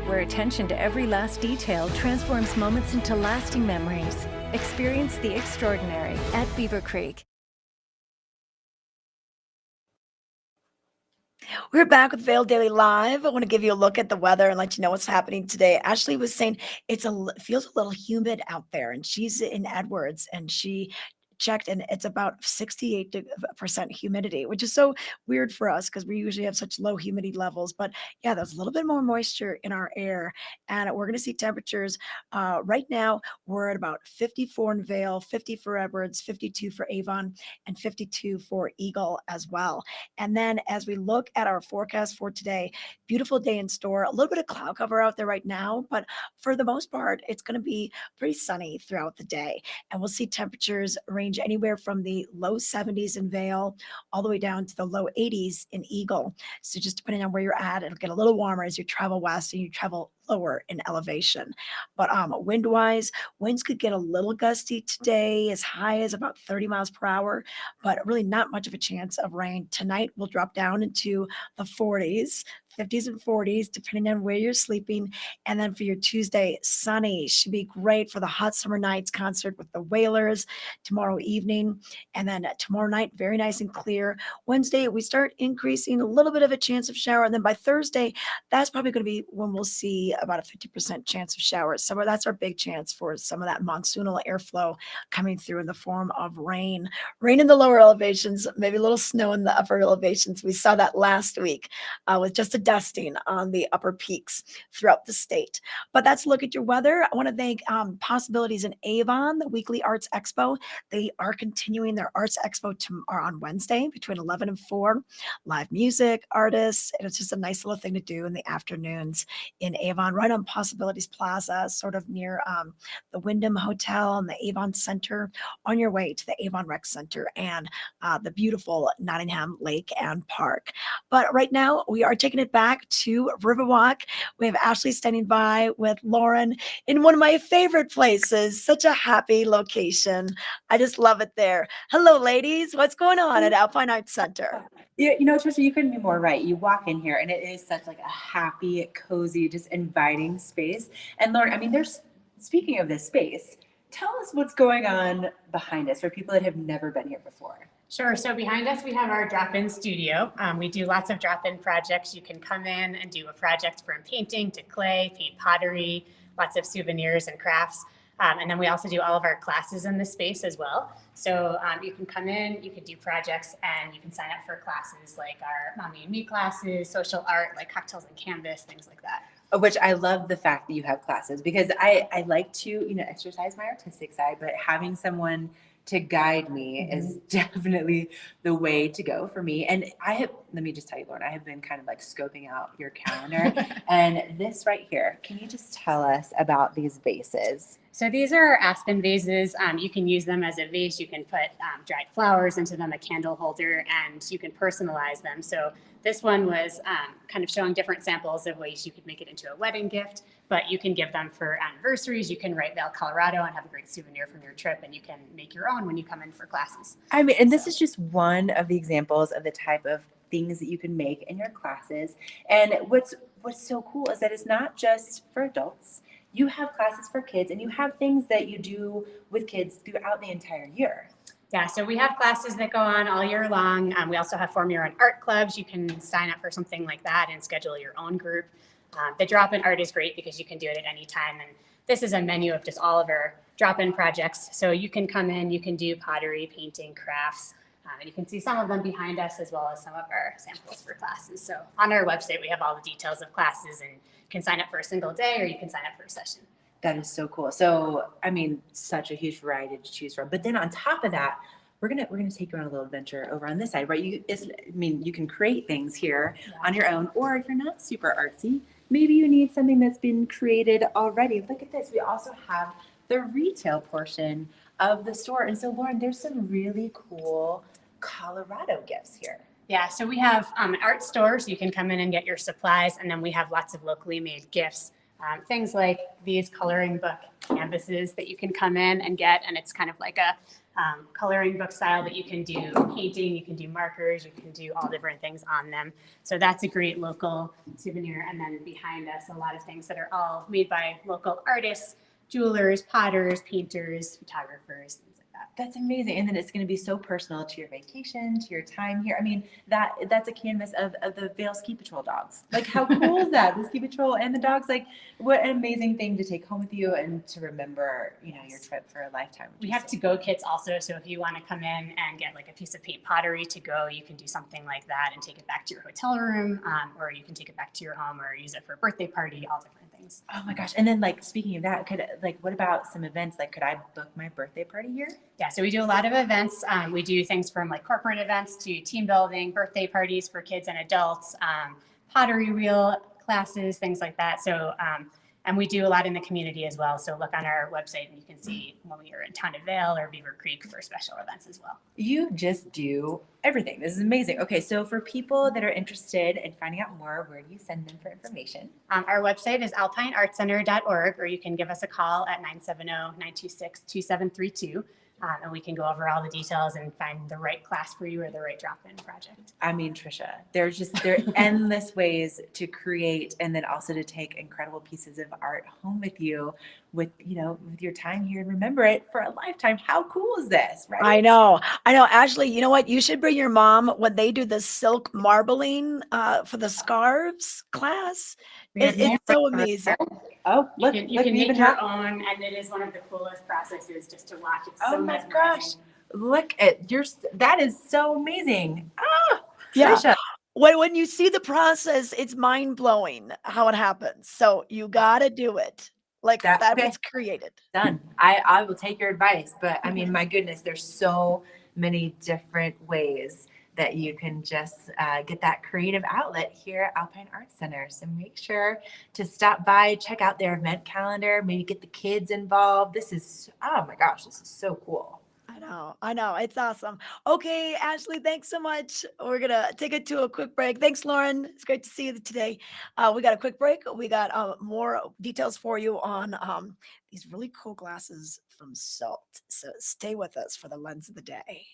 Where attention to every last detail transforms moments into lasting memories. Experience the extraordinary at Beaver Creek. We're back with Vail Daily Live. I want to give you a look at the weather and let you know what's happening today. Ashley was saying it feels a little humid out there, and she's in Edwards, and she checked and it's about 68% humidity, which is so weird for us because we usually have such low humidity levels. But yeah, there's a little bit more moisture in our air, and we're going to see temperatures. Right now, we're at about 54 in Vail, 50 for Edwards, 52 for Avon, and 52 for Eagle as well. And then as we look at our forecast for today, beautiful day in store, a little bit of cloud cover out there right now, but for the most part, it's going to be pretty sunny throughout the day. And we'll see temperatures range anywhere from the low 70s in Vail all the way down to the low 80s in Eagle. So just depending on where you're at, it'll get a little warmer as you travel west and you travel lower in elevation. But wind-wise, winds could get a little gusty today, as high as about 30 miles per hour, but really not much of a chance of rain. Tonight will drop down into the 40s, 50s and 40s, depending on where you're sleeping. And then for your Tuesday, sunny. Should be great for the Hot Summer Nights concert with the Wailers tomorrow evening. And then tomorrow night, very nice and clear. Wednesday, we start increasing a little bit of a chance of shower. And then by Thursday, that's probably going to be when we'll see about a 50% chance of showers. So that's our big chance for some of that monsoonal airflow coming through in the form of rain. Rain in the lower elevations, maybe a little snow in the upper elevations. We saw that last week with just a dusting on the upper peaks throughout the state. But that's a look at your weather. I want to thank Possibilities in Avon, the weekly arts expo. They are continuing their arts expo on Wednesday between 11 and 4. Live music, artists, and it's just a nice little thing to do in the afternoons in Avon, right on Possibilities Plaza, sort of near the Wyndham Hotel and the Avon Center, on your way to the Avon Rec Center and the beautiful Nottingham Lake and Park. But right now, we are taking it back to Riverwalk. We have Ashley standing by with Lauren in one of my favorite places. Such a happy location. I just love it there. Hello, ladies. What's going on at Alpine Art Center? Tricia, you couldn't be more right. You walk in here and it is such like a happy, cozy, just inviting space. And Lauren, I mean, speaking of this space, tell us what's going on behind us for people that have never been here before. Sure. So behind us, we have our drop-in studio. We do lots of drop-in projects. You can come in and do a project from painting to clay, paint pottery, lots of souvenirs and crafts. And then we also do all of our classes in this space as well. So you can come in, you can do projects, and you can sign up for classes like our Mommy and Me classes, social art, like cocktails and canvas, things like that. Which I love the fact that you have classes, because I like to, exercise my artistic side, but having someone to guide me is definitely the way to go for me. And let me just tell you, Lauren, I have been kind of like scoping out your calendar and this right here, can you just tell us about these vases? So these are aspen vases. You can use them as a vase. You can put dried flowers into them, a candle holder, and you can personalize them. So this one was kind of showing different samples of ways you could make it into a wedding gift, but you can give them for anniversaries. You can write Vail, Colorado, and have a great souvenir from your trip, and you can make your own when you come in for classes. I mean, and this is just one of the examples of the type of things that you can make in your classes. And what's so cool is that it's not just for adults. You have classes for kids, and you have things that you do with kids throughout the entire year. Yeah, so we have classes that go on all year long. We also have form your own art clubs. You can sign up for something like that and schedule your own group. The drop-in art is great because you can do it at any time. And this is a menu of just all of our drop-in projects. So you can come in, you can do pottery, painting, crafts, and you can see some of them behind us as well as some of our samples for classes. So on our website, we have all the details of classes, and you can sign up for a single day or you can sign up for a session. That is so cool. So, I mean, such a huge variety to choose from. But then on top of that, we're gonna take you on a little adventure over on this side, right? You can create things here on your own, or if you're not super artsy, maybe you need something that's been created already. Look at this. We also have the retail portion of the store. And so, Lauren, there's some really cool Colorado gifts here. Yeah, so we have an art store, so you can come in and get your supplies, and then we have lots of locally made gifts. Things like these coloring book canvases that you can come in and get, and it's kind of like a coloring book style that you can do painting, you can do markers, you can do all different things on them. So that's a great local souvenir. And then behind us, a lot of things that are all made by local artists, jewelers, potters, painters, photographers, things like that. That's amazing. And then it's going to be so personal to your vacation, to your time here. I mean, that's a canvas of the Vail Ski Patrol dogs. Like, how cool is that? The Ski Patrol and the dogs, like, what an amazing thing to take home with you and to remember, your trip for a lifetime. We have to-go kits also. So if you want to come in and get like a piece of paint pottery to go, you can do something like that and take it back to your hotel room, or you can take it back to your home or use it for a birthday party, all different things. Oh my gosh. And then, like, speaking of that, what about some events? Like, could I book my birthday party here? Yeah, so we do a lot of events. We do things from like corporate events to team building, birthday parties for kids and adults, pottery wheel classes, things like that. So, and we do a lot in the community as well. So look on our website and you can see when we are in Town of Vail or Beaver Creek for special events as well. You just do everything. This is amazing. Okay, so for people that are interested in finding out more, where do you send them for information? Our website is alpineartcenter.org, or you can give us a call at 970-926-2732. And we can go over all the details and find the right class for you or the right drop-in project. I mean, Tricia, there are endless ways to create and then also to take incredible pieces of art home with you with your time here and remember it for a lifetime. How cool is this, right? I know. Ashley, you know what? You should bring your mom when they do the silk marbling for the scarves class. It's so amazing. Oh, look, you can make your own, and it is one of the coolest processes just to watch. It's so my gosh. Look at that is so amazing. Yeah. Tricia. When you see the process, it's mind blowing how it happens. So you got to do it. Like that was created. Done. I will take your advice, but I mean, my goodness, there's so many different ways that you can just get that creative outlet here at Alpine Art Center. So make sure to stop by, check out their event calendar, maybe get the kids involved. This is, oh my gosh, this is so cool. I know. It's awesome. Okay, Ashley, thanks so much. We're going to take it to a quick break. Thanks, Lauren. It's great to see you today. We got a quick break. We got more details for you on these really cool glasses from Salt. So stay with us for the lens of the day.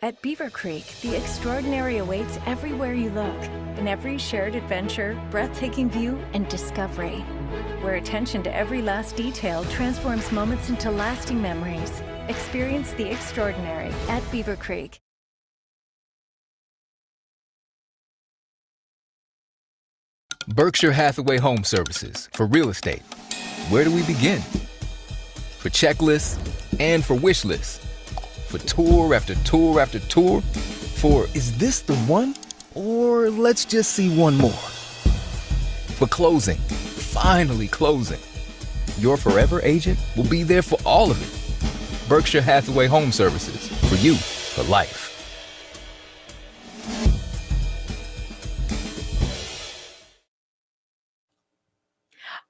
At Beaver Creek, the extraordinary awaits everywhere you look, in every shared adventure, breathtaking view, and discovery. Where attention to every last detail transforms moments into lasting memories. Experience the extraordinary at Beaver Creek. Berkshire Hathaway Home Services for real estate. Where do we begin? For checklists and for wish lists. For tour after tour after tour. For is this the one? Or let's just see one more. For closing, finally closing. Your forever agent will be there for all of it. Berkshire Hathaway Home Services, for you, for life.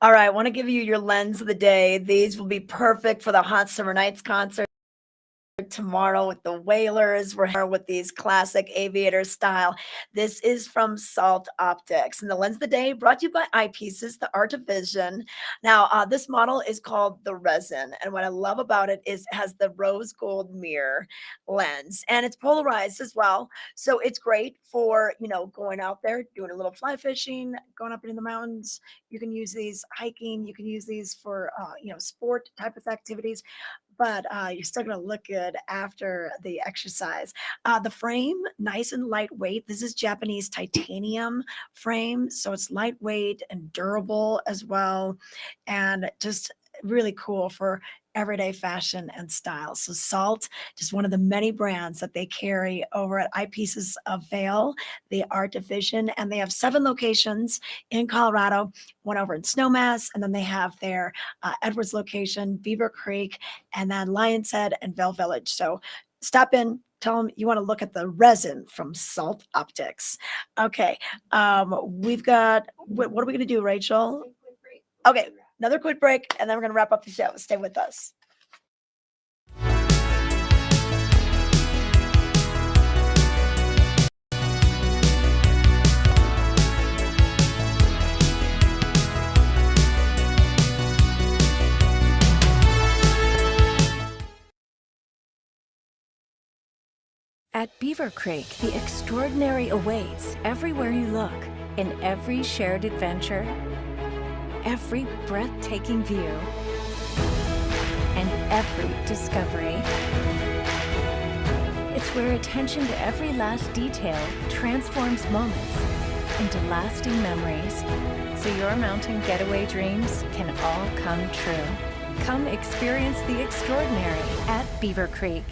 All right, I want to give you your lens of the day. These will be perfect for the Hot Summer Nights concert tomorrow with the Whalers. We're here with these classic aviator style. This is from Salt Optics. And the lens of the day brought to you by Eyepieces, the art of vision. Now, this model is called the Resin. And what I love about it is it has the rose gold mirror lens. And it's polarized as well. So it's great for, going out there, doing a little fly fishing, going up into the mountains. You can use these hiking. You can use these for, sport type of activities. But you're still going to look good after the exercise. The frame, nice and lightweight. This is Japanese titanium frame, so it's lightweight and durable as well, and just really cool for everyday fashion and style. So Salt, just one of the many brands that they carry over at Eyepieces of Vail, the art division, and they have 7 locations in Colorado, one over in Snowmass, and then they have their Edwards location, Beaver Creek, and then Lion's Head and Vail Village. So stop in, tell them you want to look at the Resin from Salt Optics. Okay, we've got, what are we going to do, Rachel? Okay, another quick break, and then we're going to wrap up the show. Stay with us. At Beaver Creek, the extraordinary awaits everywhere you look, in every shared adventure, every breathtaking view, and every discovery. It's where attention to every last detail transforms moments into lasting memories, so your mountain getaway dreams can all come true. Come experience the extraordinary at Beaver Creek.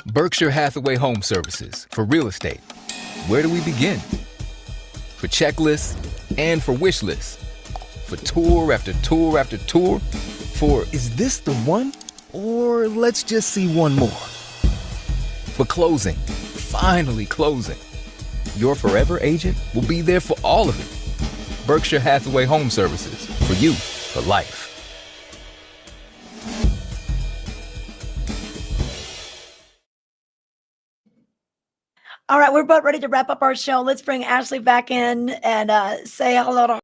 Berkshire Hathaway Home Services for real estate. Where do we begin? For checklists and for wish lists. For tour after tour after tour. For is this the one? Or let's just see one more. For closing, finally closing. Your forever agent will be there for all of it. Berkshire Hathaway Home Services, for you, for life. All right, we're about ready to wrap up our show. Let's bring Ashley back in and say hello to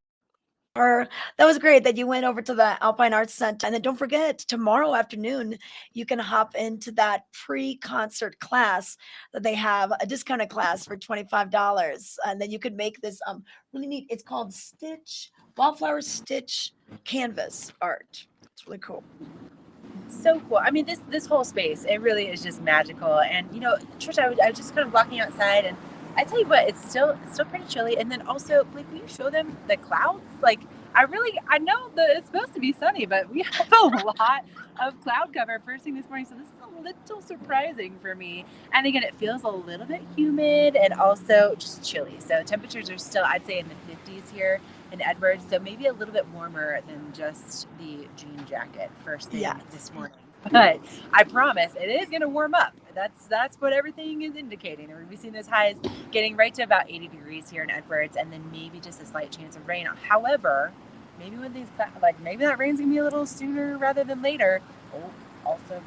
her. That was great that you went over to the Alpine Art Center. And then don't forget, tomorrow afternoon, you can hop into that pre-concert class that they have, a discounted class for $25. And then you could make this really neat. It's called Wildflower Stitch Canvas Art. It's really cool. So cool. I mean, this whole space, it really is just magical. And Tricia, I was just kind of walking outside, and I tell you what, it's still pretty chilly. And then also, Blake, will you show them the clouds? Like, I know that it's supposed to be sunny, but we have a lot of cloud cover first thing this morning. So this is a little surprising for me. And again, it feels a little bit humid and also just chilly. So temperatures are still, I'd say, in the 50s here in Edwards. So maybe a little bit warmer than just the jean jacket first thing this morning. But I promise it is going to warm up. That's what everything is indicating. We're going to be seeing those highs getting right to about 80 degrees here in Edwards, and then maybe just a slight chance of rain. However, maybe with these, maybe that rain's going to be a little sooner rather than later. Oh, also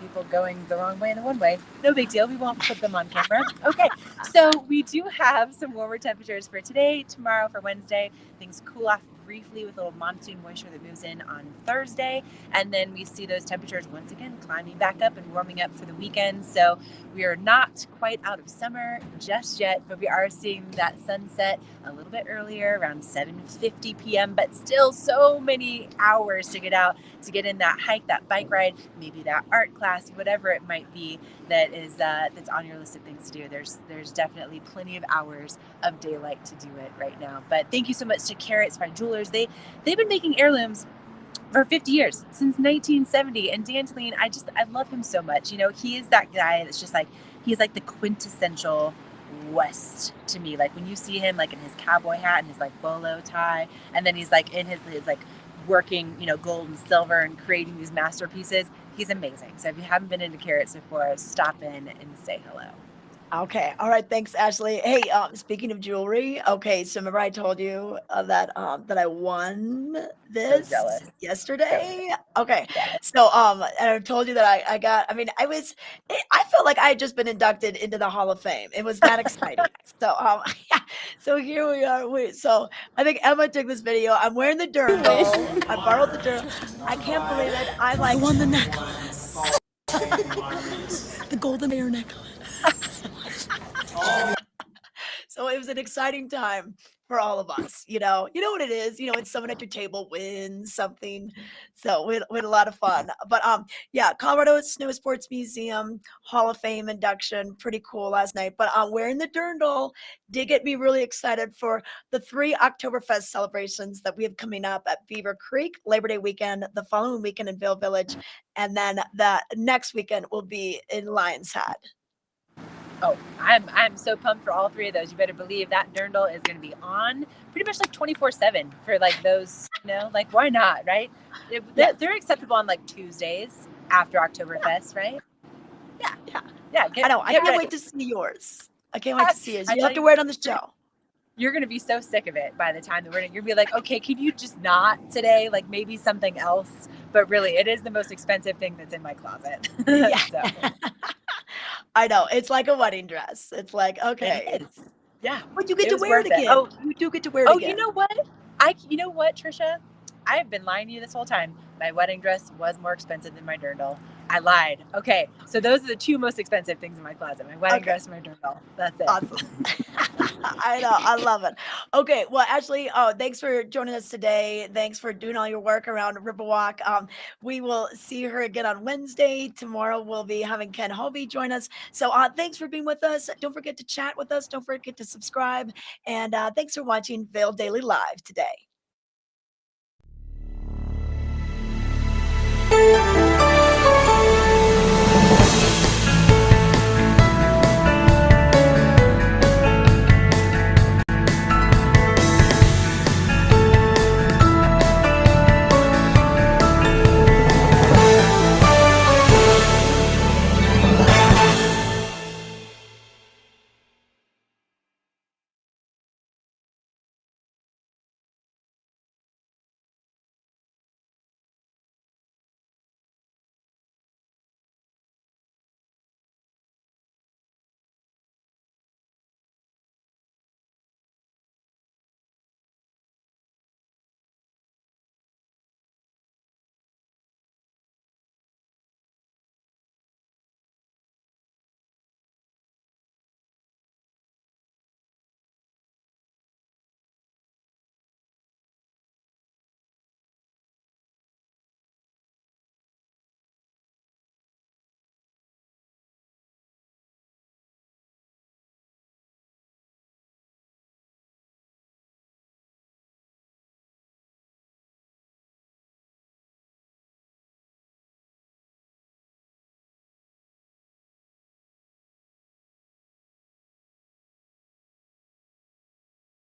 people going the wrong way and the one way. No big deal. We won't put them on camera. Okay. So we do have some warmer temperatures for today, tomorrow, for Wednesday. Things cool off briefly with a little monsoon moisture that moves in on Thursday. And then we see those temperatures once again climbing back up and warming up for the weekend. So we are not quite out of summer just yet, but we are seeing that sunset a little bit earlier, around 7:50 p.m., but still so many hours to get out, to get in that hike, that bike ride, maybe that art class, whatever it might be that is that's on your list of things to do. There's definitely plenty of hours of daylight to do it right now. But thank you so much to Carrots Fine Jewelers. They've been making heirlooms for 50 years, since 1970. And Dan Talene, I love him so much. You know, he is that guy that's just like, he's like the quintessential West to me. Like when you see him like in his cowboy hat and his like bolo tie, and then he's like in his like working, you know, gold and silver and creating these masterpieces. He's amazing. So if you haven't been into Carrots before, stop in and say hello. Okay. All right. Thanks, Ashley. Hey, speaking of jewelry, okay. So remember I told you that I won this jealous. yesterday. Okay. So and I told you that I got. I mean, I felt like I had just been inducted into the Hall of Fame. It was that exciting. So yeah. So here we are. So I think Emma took this video. I'm wearing the dirndl. I borrowed the dirndl. I can't believe it. I won the necklace. The golden bear necklace. So it was an exciting time for all of us. You know what it is. You know, when someone at your table wins something. So we had a lot of fun. But yeah, Colorado Snow Sports Museum Hall of Fame induction, pretty cool last night. But wearing the dirndl did get me really excited for the 3 Oktoberfest celebrations that we have coming up at Beaver Creek, Labor Day weekend, the following weekend in Vail Village, and then the next weekend will be in Lion's Head. Oh, I'm so pumped for all 3 of those. You better believe that dirndl is going to be on pretty much like 24/7 for like those, you know, like why not, right? They're acceptable on like Tuesdays after Oktoberfest, right? Yeah. I know. I can't wait to see yours. I can't wait to see yours. You have to wear it on the show. You're going to be so sick of it by the time that you're going to be like, okay, can you just not today? Like maybe something else. But really, it is the most expensive thing that's in my closet. Yeah. So. I know. It's like a wedding dress. It's like, okay. It is. Yeah. But you get to wear it again. Oh, you do get to wear it again. You know what? Tricia? I've been lying to you this whole time. My wedding dress was more expensive than my dirndl. I lied. Okay. So those are the 2 most expensive things in my closet. My wedding dress and my dirndl. That's it. Awesome. I know. I love it. Okay. Well, Ashley, thanks for joining us today. Thanks for doing all your work around Riverwalk. We will see her again on Wednesday. Tomorrow we'll be having Ken Hovey join us. So thanks for being with us. Don't forget to chat with us. Don't forget to subscribe. And thanks for watching Vail Daily Live today.